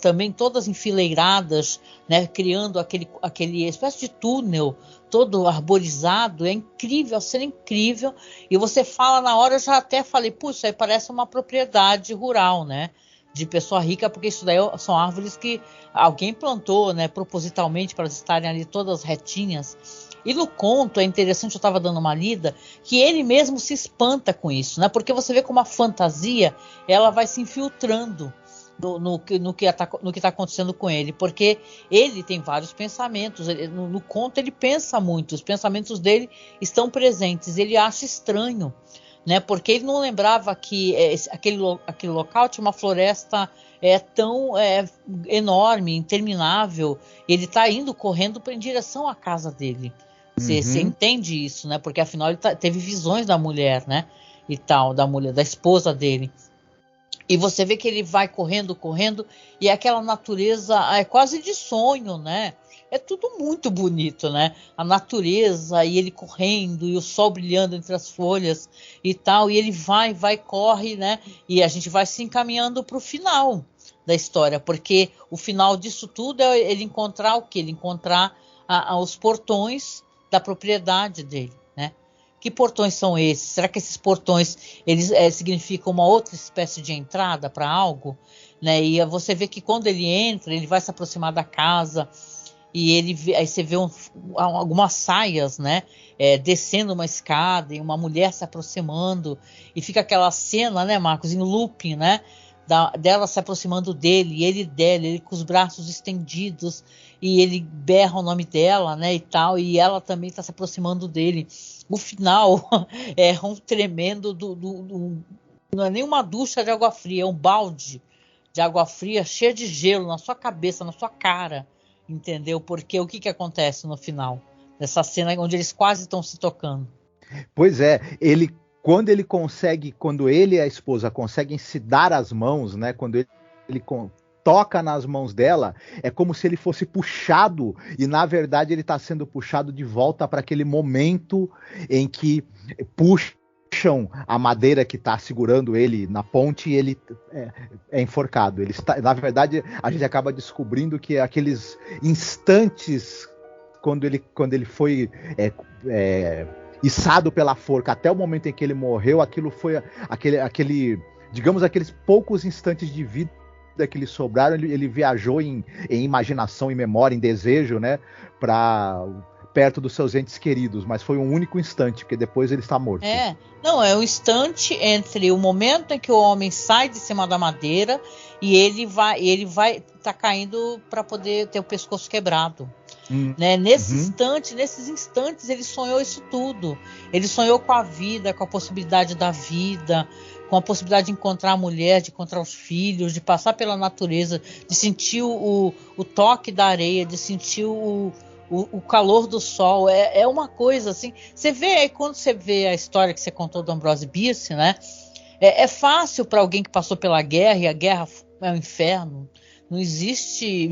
também todas enfileiradas, né, criando aquele espécie de túnel todo arborizado. É incrível, a cena é incrível, e você fala na hora, eu já até falei, puxa, isso aí parece uma propriedade rural, né, de pessoa rica, porque isso daí são árvores que alguém plantou, né, propositalmente para estarem ali todas retinhas. E no conto é interessante, eu estava dando uma lida, que ele mesmo se espanta com isso, né, porque você vê como a fantasia ela vai se infiltrando no que está acontecendo com ele, porque ele tem vários pensamentos, no conto ele pensa muito, os pensamentos dele estão presentes, ele acha estranho, né, porque ele não lembrava que aquele local tinha uma floresta tão enorme, interminável. Ele está indo correndo em direção à casa dele, Você entende isso, né? Porque afinal ele teve visões da mulher, né? E tal, da esposa dele. E você vê que ele vai correndo, e aquela natureza é quase de sonho, né? É tudo muito bonito, né? A natureza, e ele correndo, e o sol brilhando entre as folhas e tal, e ele vai, corre, né? E a gente vai se encaminhando para o final da história, porque o final disso tudo é ele encontrar o quê? Ele encontrar os portões da propriedade dele, né? Que portões são esses? Será que esses portões eles significam uma outra espécie de entrada para algo? Né? E você vê que quando ele entra, ele vai se aproximar da casa e aí você vê algumas saias, né? Descendo uma escada e uma mulher se aproximando e fica aquela cena, né, Marcos, em looping, né? Dela se aproximando dele, e ele com os braços estendidos, e ele berra o nome dela, né, e tal, e ela também está se aproximando dele. O final é um tremendo não é nem uma ducha de água fria, é um balde de água fria cheio de gelo na sua cabeça, na sua cara, entendeu? Porque o que acontece no final dessa cena onde eles quase estão se tocando? Pois é, quando ele e a esposa conseguem se dar as mãos, né? Quando ele toca nas mãos dela, é como se ele fosse puxado, e na verdade ele está sendo puxado de volta para aquele momento em que puxam a madeira que está segurando ele na ponte e ele é enforcado. Na verdade, a gente acaba descobrindo que aqueles instantes quando ele foi içado pela forca até o momento em que ele morreu, aquilo foi digamos, aqueles poucos instantes de vida que lhe sobraram, ele viajou em imaginação, em memória, em desejo, né, para perto dos seus entes queridos, mas foi um único instante, porque depois ele está morto. É um instante entre o momento em que o homem sai de cima da madeira e ele vai tá caindo para poder ter o pescoço quebrado. Né? Nesses instantes ele sonhou isso tudo. Ele sonhou com a vida, com a possibilidade da vida, com a possibilidade de encontrar a mulher, de encontrar os filhos, de passar pela natureza, de sentir o toque da areia, de sentir o calor do sol. É uma coisa assim. Você vê aí, quando você vê a história que você contou do Ambrose Bierce, né? É fácil para alguém que passou pela guerra, e a guerra é um inferno. Não existe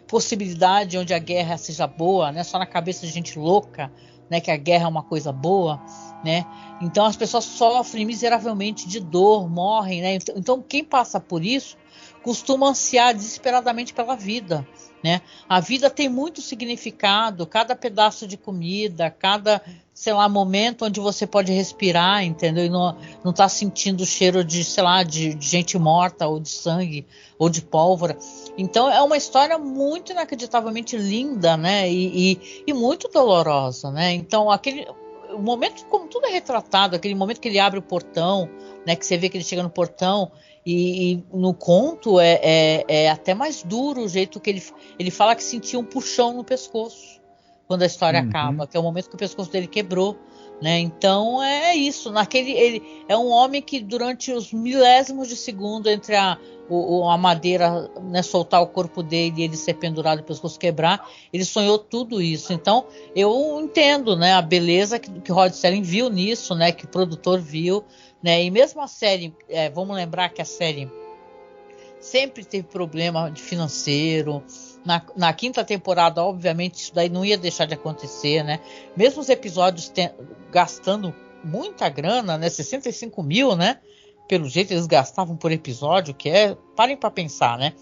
possibilidade onde a guerra seja boa, né? Só na cabeça de gente louca, né? Que a guerra é uma coisa boa, né? Então as pessoas sofrem miseravelmente de dor, morrem, né? Então quem passa por isso costuma ansiar desesperadamente pela vida, né? A vida tem muito significado, cada pedaço de comida, cada, sei lá, momento onde você pode respirar, entendeu? E não tá sentindo o cheiro de, sei lá, de gente morta, ou de sangue, ou de pólvora. Então é uma história muito inacreditavelmente linda, né? E muito dolorosa, né? Então o momento, como tudo é retratado, aquele momento que ele abre o portão, né? Que você vê que ele chega no portão, e no conto é até mais duro o jeito que ele fala que sentia um puxão no pescoço quando a história acaba, que é o momento que o pescoço dele quebrou, né? Então é isso. Ele é um homem que durante os milésimos de segundo entre a madeira, né, soltar o corpo dele e ele ser pendurado e o pescoço quebrar, ele sonhou tudo isso. Então eu entendo, né, a beleza que Rod Serling viu nisso, né, que o produtor viu, né? E mesmo a série, vamos lembrar que a série sempre teve problema de financeiro. Na quinta temporada, obviamente, isso daí não ia deixar de acontecer, né? Mesmo os episódios gastando muita grana, né? 65 mil, né? Pelo jeito eles gastavam por episódio, parem para pensar, né?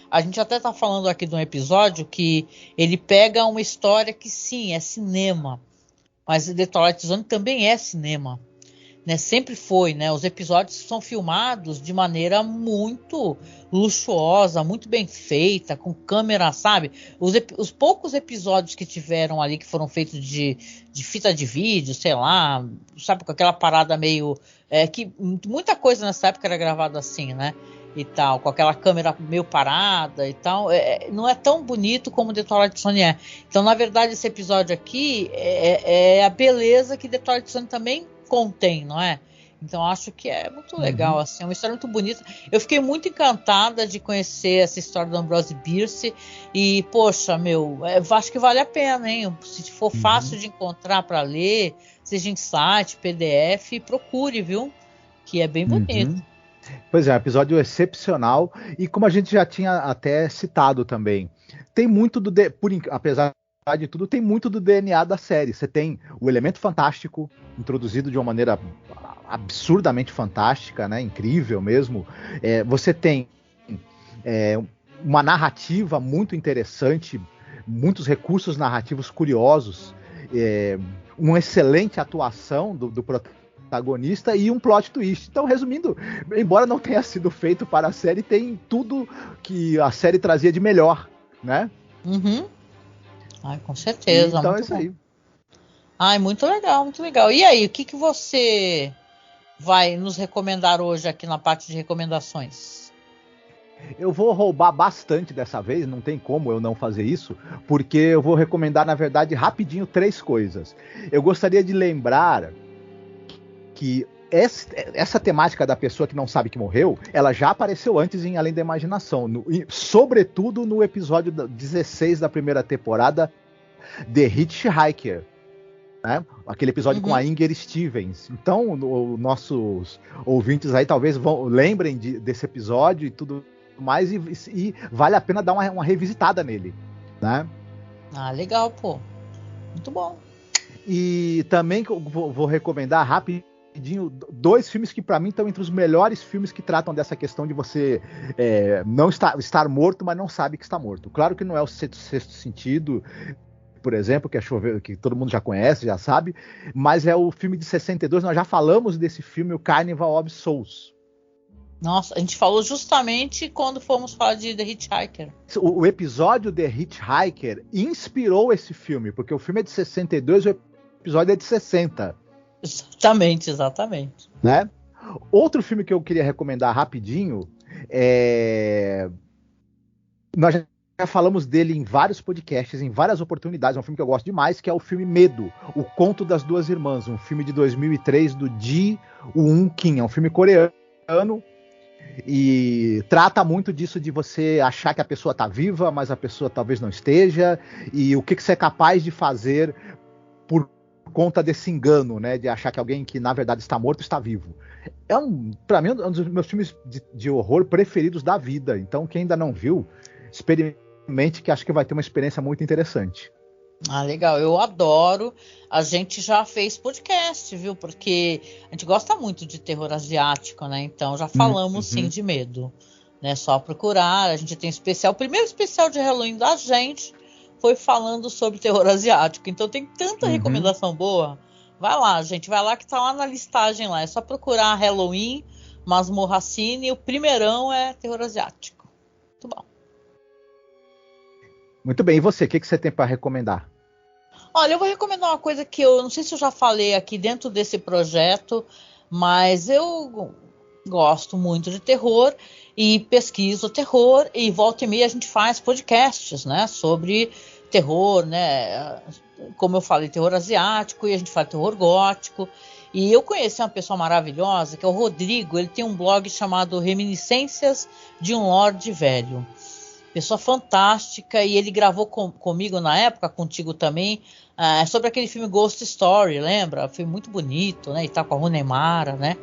A gente até tá falando aqui de um episódio que ele pega uma história que sim, é cinema, mas The Twilight Zone também é cinema. Né, sempre foi, né? Os episódios são filmados de maneira muito luxuosa, muito bem feita, com câmera, sabe? Os poucos episódios que tiveram ali, que foram feitos de fita de vídeo, sei lá, sabe, com aquela parada meio... que muita coisa nessa época era gravada assim, né? E tal, com aquela câmera meio parada e tal, não é tão bonito como The Twilight Zone é. Então, na verdade, esse episódio aqui é a beleza que The Twilight Zone também contém, não é? Então acho que é muito legal, assim, é uma história muito bonita. Eu fiquei muito encantada de conhecer essa história do Ambrose Bierce e, poxa, acho que vale a pena, hein? Se for fácil de encontrar para ler, seja em site, PDF, procure, viu? Que é bem bonito. Pois é, um episódio excepcional e como a gente já tinha até citado também, tem muito apesar de tudo, tem muito do DNA da série. Você tem o elemento fantástico introduzido de uma maneira absurdamente fantástica, né? Incrível mesmo. Você tem uma narrativa muito interessante, muitos recursos narrativos curiosos, uma excelente atuação do protagonista e um plot twist. Então, resumindo, embora não tenha sido feito para a série, tem tudo que a série trazia de melhor, né? Ai, com certeza. Então é isso aí. Ai, muito legal, muito legal. E aí, o que você vai nos recomendar hoje aqui na parte de recomendações? Eu vou roubar bastante dessa vez, não tem como eu não fazer isso, porque eu vou recomendar, na verdade, rapidinho 3 coisas. Eu gostaria de lembrar que essa temática da pessoa que não sabe que morreu, ela já apareceu antes em Além da Imaginação, sobretudo no episódio 16 da primeira temporada, The Hitchhiker, né? Aquele episódio com a Inger Stevens. Então, nossos ouvintes aí talvez lembrem desse episódio e tudo mais, e vale a pena dar uma revisitada nele, né? Ah, legal, pô. Muito bom. E também vou recomendar rapidinho 2 filmes que para mim estão entre os melhores filmes que tratam dessa questão de você não estar morto, mas não sabe que está morto. Claro que não é o Sexto Sentido, por exemplo, que todo mundo já conhece, já sabe, mas é o filme de 62, nós já falamos desse filme, o Carnival of Souls. Nossa, a gente falou justamente quando fomos falar de The Hitchhiker. O episódio The Hitchhiker inspirou esse filme, porque o filme é de 62 e o episódio é de 60. Exatamente. Né? Outro filme que eu queria recomendar rapidinho nós já falamos dele em vários podcasts, em várias oportunidades, é um filme que eu gosto demais, que é o filme Medo, O Conto das Duas Irmãs, um filme de 2003 do Ji Woon Kim, é um filme coreano e trata muito disso de você achar que a pessoa está viva, mas a pessoa talvez não esteja, e o que você é capaz de fazer por conta desse engano, né, de achar que alguém que na verdade está morto está vivo. Para mim, um dos meus filmes de horror preferidos da vida. Então, quem ainda não viu, experimente, que acho que vai ter uma experiência muito interessante. Ah, legal, eu adoro. A gente já fez podcast, viu? Porque a gente gosta muito de terror asiático, né? Então já falamos sim de Medo, né? Só procurar. A gente tem especial. O primeiro especial de Halloween da gente foi falando sobre terror asiático. Então tem tanta recomendação boa. Vai lá, gente, vai lá que tá lá na listagem lá. É só procurar Halloween, Masmorra Cine. O primeirão é terror asiático. Muito bom. Muito bem, e você? O que você tem para recomendar? Olha, eu vou recomendar uma coisa que eu não sei se eu já falei aqui dentro desse projeto, mas eu gosto muito de terror e pesquiso terror, e volta e meia a gente faz podcasts, né, sobre terror, né, como eu falei, terror asiático, e a gente fala terror gótico. E eu conheci uma pessoa maravilhosa, que é o Rodrigo. Ele tem um blog chamado Reminiscências de um Lorde Velho. Pessoa fantástica, e ele gravou comigo na época, contigo também, sobre aquele filme Ghost Story, lembra? Foi muito bonito, né? E tá com a Rooney Mara, né?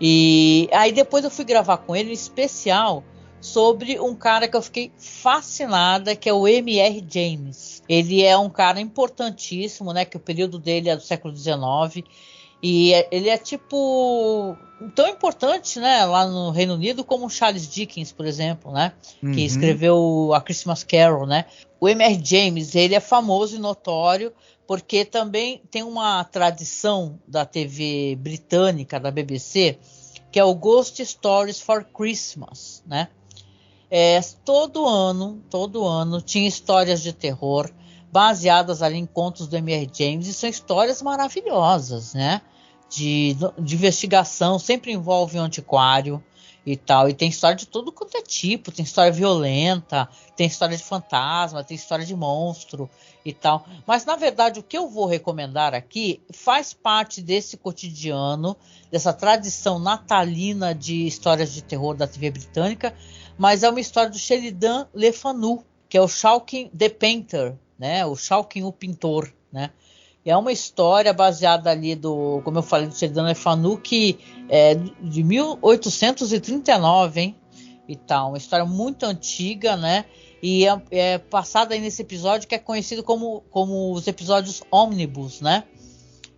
E aí depois eu fui gravar com ele um especial sobre um cara que eu fiquei fascinada, que é o M.R. James. Ele é um cara importantíssimo, né? Que o período dele é do século XIX. E ele é tipo tão importante, né, lá no Reino Unido como Charles Dickens, por exemplo, né, que escreveu a Christmas Carol, né. O M.R. James, ele é famoso e notório porque também tem uma tradição da TV britânica, da BBC, que é o Ghost Stories for Christmas, né. Todo ano tinha histórias de terror baseadas ali em contos do M.R. James, e são histórias maravilhosas, né? De investigação, sempre envolve um antiquário. e tal. E tem história de tudo quanto é tipo. Tem história violenta, tem história de fantasma, tem história de monstro e tal. Mas, na verdade, o que eu vou recomendar aqui faz parte desse cotidiano, dessa tradição natalina de histórias de terror da TV britânica, mas é uma história do Sheridan Le Fanu, que é o Shawkin the Painter, né? O Shawkin o Pintor, né? É uma história baseada ali como eu falei, do Sheridan Le Fanu, que é de 1839, hein? E tal, uma história muito antiga, né? E é passada aí nesse episódio que é conhecido como os episódios ônibus, né?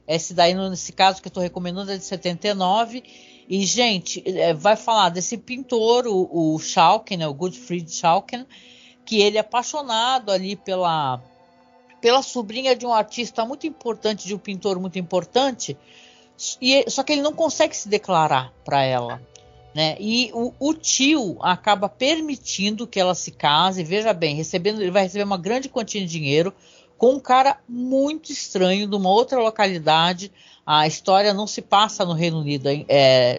Esse daí, nesse caso que eu estou recomendando, é de 79. E, gente, vai falar desse pintor, o Shawkin, né? O Godfried Shawkin, que ele é apaixonado ali pela sobrinha de um artista muito importante, de um pintor muito importante, só que ele não consegue se declarar para ela, né? E o tio acaba permitindo que ela se case, veja bem, ele vai receber uma grande quantia de dinheiro com um cara muito estranho de uma outra localidade. A história não se passa no Reino Unido,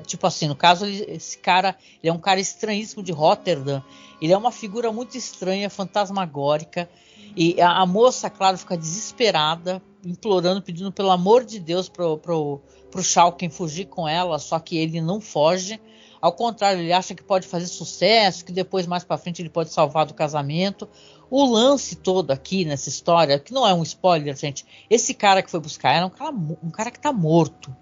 tipo assim, no caso, esse cara, ele é um cara estranhíssimo de Rotterdam, ele é uma figura muito estranha, fantasmagórica. E a moça, claro, fica desesperada, implorando, pedindo pelo amor de Deus pro Shawkin fugir com ela, só que ele não foge. Ao contrário, ele acha que pode fazer sucesso, que depois, mais pra frente, ele pode salvar do casamento. O lance todo aqui nessa história, que não é um spoiler, gente, esse cara que foi buscar era um cara que tá morto.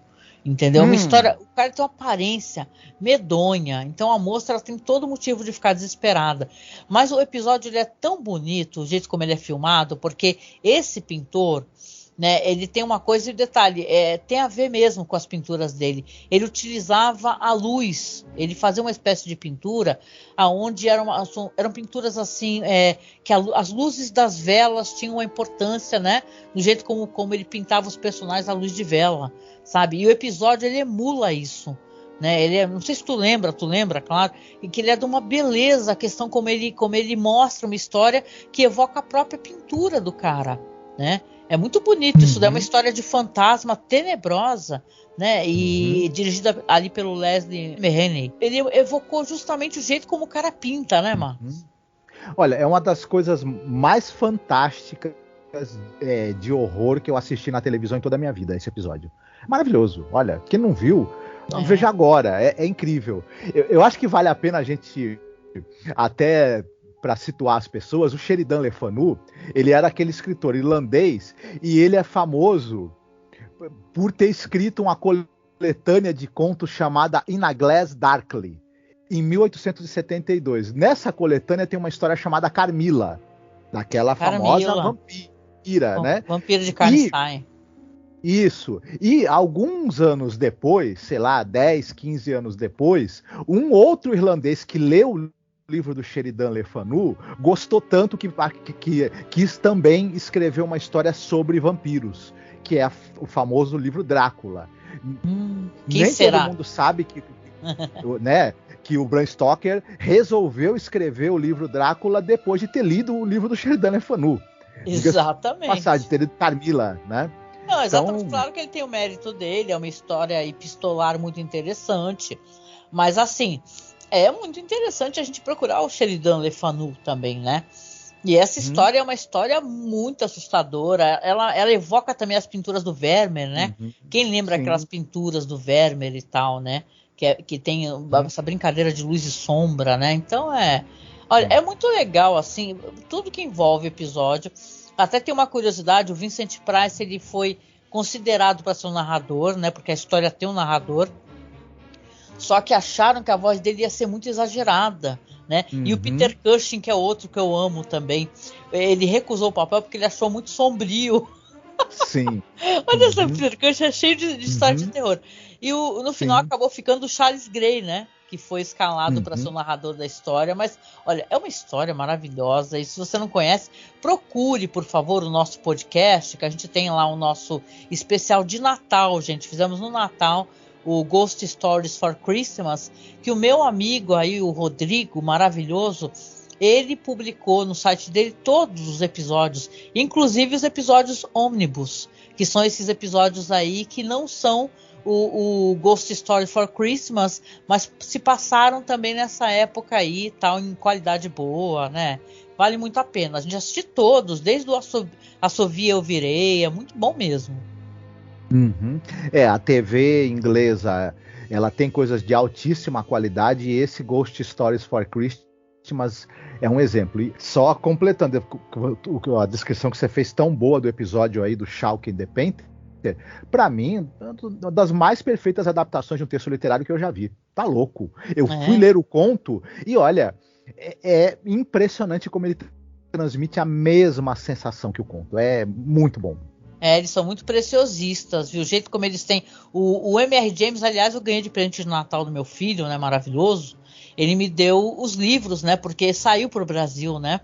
Entendeu? Uma história, o cara tem uma aparência medonha, então a moça ela tem todo motivo de ficar desesperada. Mas o episódio ele é tão bonito, o jeito como ele é filmado, porque esse pintor, né, ele tem uma coisa e detalhe, tem a ver mesmo com as pinturas dele. Ele utilizava a luz, ele fazia uma espécie de pintura aonde eram pinturas assim, que as luzes das velas tinham uma importância, né, no jeito como ele pintava os personagens à luz de vela, sabe? E o episódio ele emula isso, né? Não sei se tu lembra, claro, e que ele é de uma beleza, a questão como ele mostra uma história que evoca a própria pintura do cara, né? É muito bonito, isso daí é uma história de fantasma tenebrosa, né? E dirigida ali pelo Leslie Mahoney. Ele evocou justamente o jeito como o cara pinta, né, Mar? Olha, é uma das coisas mais fantásticas de horror que eu assisti na televisão em toda a minha vida, esse episódio. Maravilhoso. Olha, quem não viu, veja agora. É incrível. Eu acho que vale a pena a gente até... para situar as pessoas, o Sheridan Le Fanu, ele era aquele escritor irlandês e ele é famoso por ter escrito uma coletânea de contos chamada In a Glass Darkly, em 1872. Nessa coletânea tem uma história chamada Carmila, daquela famosa vampira, né? Vampira de Karnstein. Isso. E alguns anos depois, sei lá, 10, 15 anos depois, um outro irlandês que leu o livro do Sheridan Le Fanu gostou tanto que quis também escrever uma história sobre vampiros, que é o famoso livro Drácula. Nem todo mundo sabe que, né, que o Bram Stoker resolveu escrever o livro Drácula depois de ter lido o livro do Sheridan Le Fanu. Exatamente. Passar de ter lido Carmila, né? Não, exatamente. Então... Claro que ele tem o mérito dele, é uma história epistolar muito interessante, mas assim... É muito interessante a gente procurar o Sheridan Le Fanu também, né? E essa história é uma história muito assustadora. Ela evoca também as pinturas do Vermeer, né? Quem lembra aquelas pinturas do Vermeer e tal, né? Que tem essa brincadeira de luz e sombra, né? Então olha, é muito legal, assim, tudo que envolve o episódio. Até tem uma curiosidade, o Vincent Price, ele foi considerado para ser um narrador, né? Porque a história tem um narrador. Só que acharam que a voz dele ia ser muito exagerada, né? E o Peter Cushing, que é outro que eu amo também, ele recusou o papel porque ele achou muito sombrio. Sim. Olha só, o Peter Cushing é cheio de história de terror. E no final acabou ficando o Charles Gray, né? Que foi escalado para ser o narrador da história. Mas, olha, é uma história maravilhosa. E se você não conhece, procure, por favor, o nosso podcast, que a gente tem lá o nosso especial de Natal, gente. Fizemos no Natal o Ghost Stories for Christmas, que o meu amigo aí, o Rodrigo, maravilhoso, ele publicou no site dele todos os episódios, inclusive os episódios ônibus, que são esses episódios aí que não são o Ghost Story for Christmas, mas se passaram também nessa época aí, tal, em qualidade boa, né? Vale muito a pena. A gente assiste todos, desde o Assovia Eu Virei, é muito bom mesmo. Uhum. A TV inglesa, ela tem coisas de altíssima qualidade, e esse Ghost Stories for Christmas é um exemplo. E só completando a descrição que você fez tão boa do episódio aí do Shulk and the Painter, pra mim, uma das mais perfeitas adaptações de um texto literário que eu já vi. Tá louco. Eu fui ler o conto e olha, é impressionante como ele transmite a mesma sensação que o conto. É muito bom. Eles são muito preciosistas, viu? O jeito como eles têm... O M.R. James, aliás, eu ganhei de presente de Natal do meu filho, né? Maravilhoso. Ele me deu os livros, né? Porque saiu pro Brasil, né?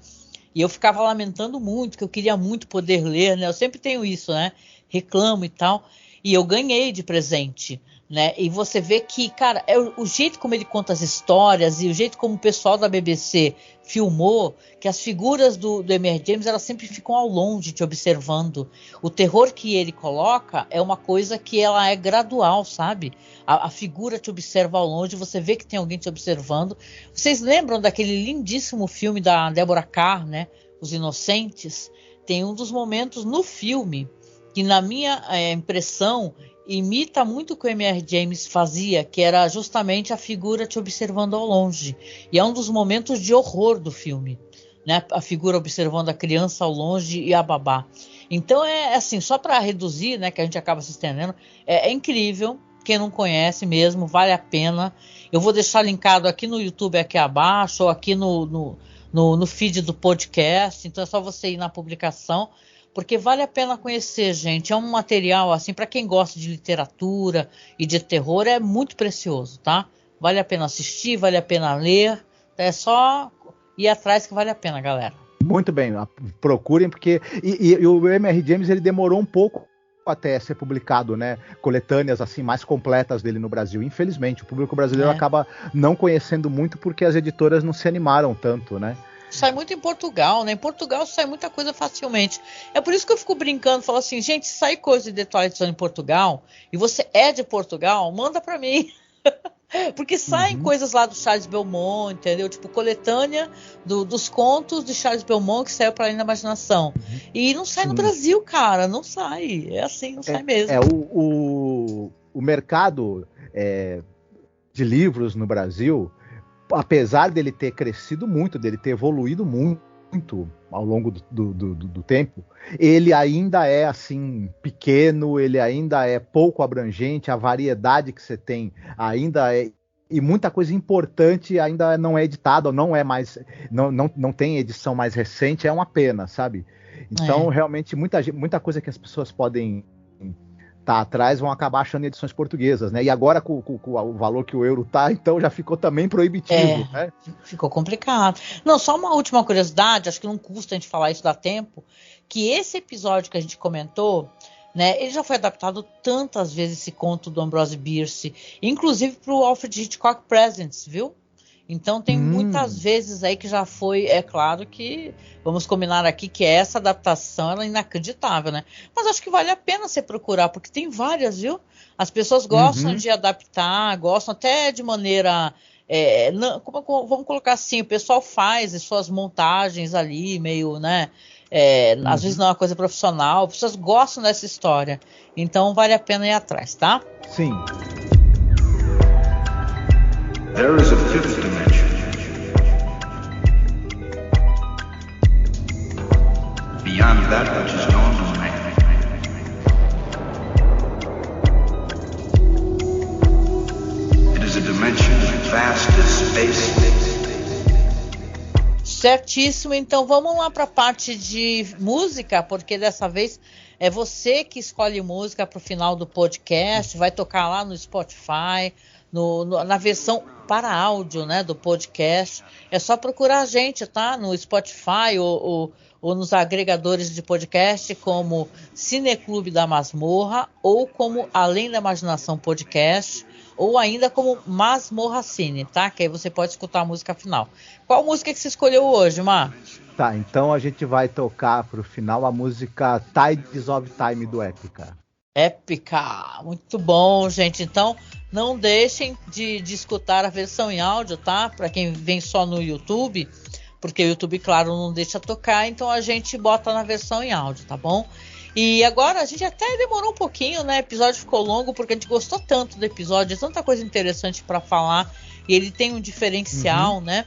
E eu ficava lamentando muito, que eu queria muito poder ler, né? Eu sempre tenho isso, né? Reclamo e tal. E eu ganhei de presente, né? E você vê que, cara, o jeito como ele conta as histórias e o jeito como o pessoal da BBC filmou, que as figuras do M.R. James, elas sempre ficam ao longe te observando. O terror que ele coloca é uma coisa que ela é gradual, sabe? A figura te observa ao longe, você vê que tem alguém te observando. Vocês lembram daquele lindíssimo filme da Deborah Kerr, né? Os Inocentes? Tem um dos momentos no filme que, na minha impressão, imita muito o que o M.R. James fazia, que era justamente a figura te observando ao longe. E é um dos momentos de horror do filme, né? A figura observando a criança ao longe e a babá. Então é assim, só para reduzir, né, que a gente acaba se estendendo, é incrível. Quem não conhece mesmo, vale a pena. Eu vou deixar linkado aqui no YouTube, aqui abaixo, ou aqui no feed do podcast. Então é só você ir na publicação, porque vale a pena conhecer, gente. É um material, assim, para quem gosta de literatura e de terror, é muito precioso, tá? Vale a pena assistir, vale a pena ler. É só ir atrás que vale a pena, galera. Muito bem, procurem, porque... E o M.R. James, ele demorou um pouco até ser publicado, né? Coletâneas, assim, mais completas dele no Brasil. Infelizmente, o público brasileiro acaba não conhecendo muito, porque as editoras não se animaram tanto, né? Sai muito em Portugal, né? Em Portugal sai muita coisa facilmente. É por isso que eu fico brincando, falo assim, gente, se sai coisa de The Twilight Zone em Portugal, e você é de Portugal, manda pra mim. Porque saem coisas lá do Charles Beaumont, entendeu? Tipo, coletânea dos contos de Charles Beaumont que saiu para além da imaginação. E não sai no Brasil, cara. Não sai. É assim, não sai mesmo. O mercado de livros no Brasil, apesar dele ter crescido muito, dele ter evoluído muito ao longo do tempo, ele ainda é assim pequeno, ele ainda é pouco abrangente, a variedade que você tem ainda é, e muita coisa importante ainda não é editada, não é mais, não tem edição mais recente, é uma pena, sabe? Então realmente muita coisa que as pessoas podem tá atrás vão acabar achando edições portuguesas, né? E agora com o valor que o euro tá, então já ficou também proibitivo, né? Ficou complicado. Não, só uma última curiosidade, acho que não custa a gente falar isso, dá tempo, que esse episódio que a gente comentou, né, ele já foi adaptado tantas vezes, esse conto do Ambrose Bierce, inclusive pro Alfred Hitchcock Presents, viu? Então tem muitas vezes aí que já foi, é claro que vamos combinar aqui que essa adaptação ela é inacreditável, né? Mas acho que vale a pena você procurar, porque tem várias, viu? As pessoas gostam de adaptar, gostam até de maneira, vamos colocar assim, o pessoal faz as suas montagens ali, meio, né? Às vezes não é uma coisa profissional, as pessoas gostam dessa história, então vale a pena ir atrás, tá? Sim. There is a fifth dimension. Beyond that which is known to man. It is a dimension vast as space. Certíssimo, então vamos lá para a parte de música, porque dessa vez é você que escolhe música para o final do podcast, vai tocar lá no Spotify, na versão para áudio, né, do podcast. É só procurar a gente, tá? No Spotify ou nos agregadores de podcast como Cineclube da Masmorra ou como Além da Imaginação Podcast ou ainda como Masmorra Cine, tá? Que aí você pode escutar a música final. Qual música que você escolheu hoje, Mar? Tá, então a gente vai tocar pro final a música Tides of Time do Épica. Épica, muito bom, gente. Então, não deixem de escutar a versão em áudio, tá? Para quem vem só no YouTube, porque o YouTube, claro, não deixa tocar, então a gente bota na versão em áudio, tá bom? E agora a gente até demorou um pouquinho, né? O episódio ficou longo porque a gente gostou tanto do episódio, tanta coisa interessante para falar, e ele tem um diferencial, né?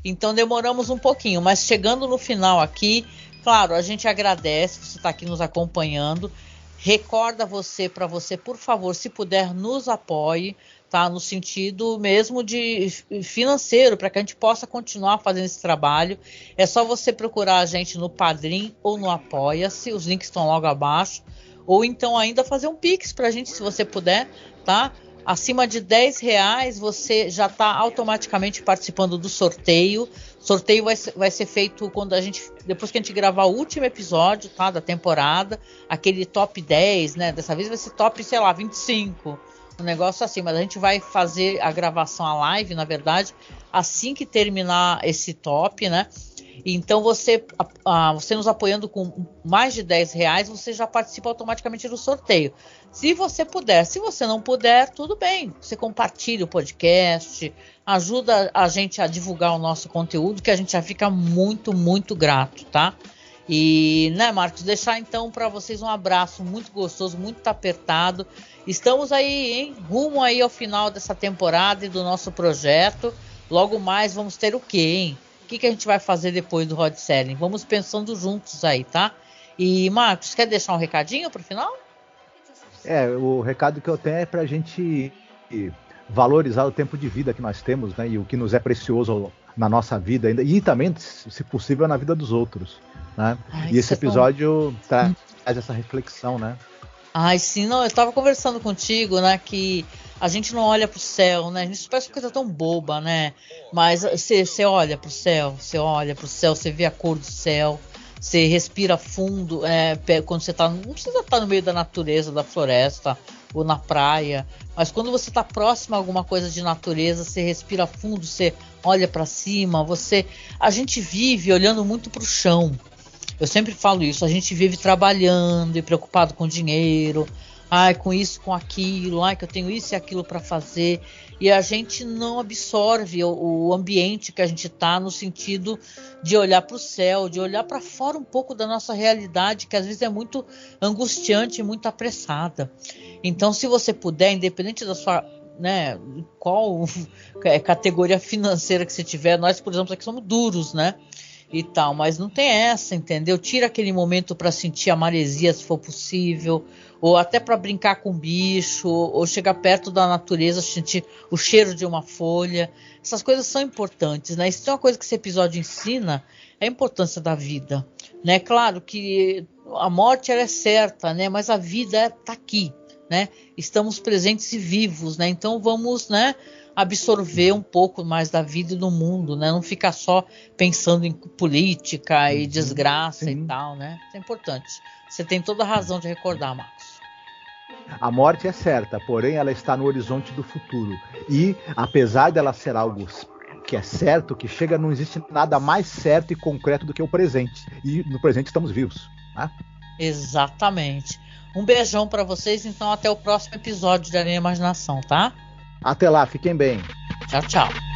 Então demoramos um pouquinho, mas chegando no final aqui, claro, a gente agradece você estar aqui nos acompanhando. Recorda para você, por favor, se puder, nos apoie, tá? No sentido mesmo de financeiro, para que a gente possa continuar fazendo esse trabalho. É só você procurar a gente no Padrim ou no Apoia-se, os links estão logo abaixo. Ou então ainda fazer um Pix para a gente, se você puder, tá? Acima de R$10 você já está automaticamente participando do sorteio. O sorteio vai ser feito depois que a gente gravar o último episódio, tá, da temporada, aquele top 10, né? Dessa vez vai ser top, 25, um negócio assim, mas a gente vai fazer a gravação, a live, na verdade, assim que terminar esse top, né? Então você nos apoiando com mais de R$10, você já participa automaticamente do sorteio. Se você puder, se você não puder, tudo bem. Você compartilha o podcast, ajuda a gente a divulgar o nosso conteúdo, que a gente já fica muito, muito grato, tá? E, né, Marcos, deixar então para vocês um abraço muito gostoso, muito apertado. Estamos aí, hein? Rumo aí ao final dessa temporada e do nosso projeto. Logo mais vamos ter o quê, hein? O que a gente vai fazer depois do Rod Serling? Vamos pensando juntos aí, tá? E, Marcos, quer deixar um recadinho pro final? O recado que eu tenho é pra gente valorizar o tempo de vida que nós temos, né? E o que nos é precioso na nossa vida ainda. E também, se possível, na vida dos outros, né? E esse episódio traz essa reflexão, né? Ai, sim, não, eu tava conversando contigo, né, que a gente não olha pro céu, né, isso parece uma coisa tão boba, né, mas você olha pro céu, você vê a cor do céu, você respira fundo, quando você não precisa estar no meio da natureza, da floresta, ou na praia, mas quando você tá próximo a alguma coisa de natureza, você respira fundo, você olha para cima, a gente vive olhando muito pro chão. Eu sempre falo isso, a gente vive trabalhando e preocupado com dinheiro, com isso, com aquilo, que eu tenho isso e aquilo para fazer, e a gente não absorve o ambiente que a gente está, no sentido de olhar para o céu, de olhar para fora um pouco da nossa realidade, que às vezes é muito angustiante e muito apressada. Então, se você puder, independente da sua, né, qual categoria financeira que você tiver, nós, por exemplo, aqui somos duros, né? E tal, mas não tem essa, entendeu? Tira aquele momento para sentir a maresia, se for possível, ou até para brincar com o bicho, ou chegar perto da natureza, sentir o cheiro de uma folha. Essas coisas são importantes, né? Isso é uma coisa que esse episódio ensina, é a importância da vida, né? Claro que a morte ela é certa, né? Mas a vida está aqui, né? Estamos presentes e vivos, né? Então vamos, né, absorver um pouco mais da vida e do mundo, né? Não ficar só pensando em política e desgraça e tal, né? Isso é importante. Você tem toda a razão de recordar, Marcos. A morte é certa, porém ela está no horizonte do futuro. E, apesar dela ser algo que é certo, que chega, não existe nada mais certo e concreto do que o presente. E no presente estamos vivos, né? Exatamente. Um beijão para vocês, então até o próximo episódio de Além da Imaginação, tá? Até lá, fiquem bem. Tchau, tchau.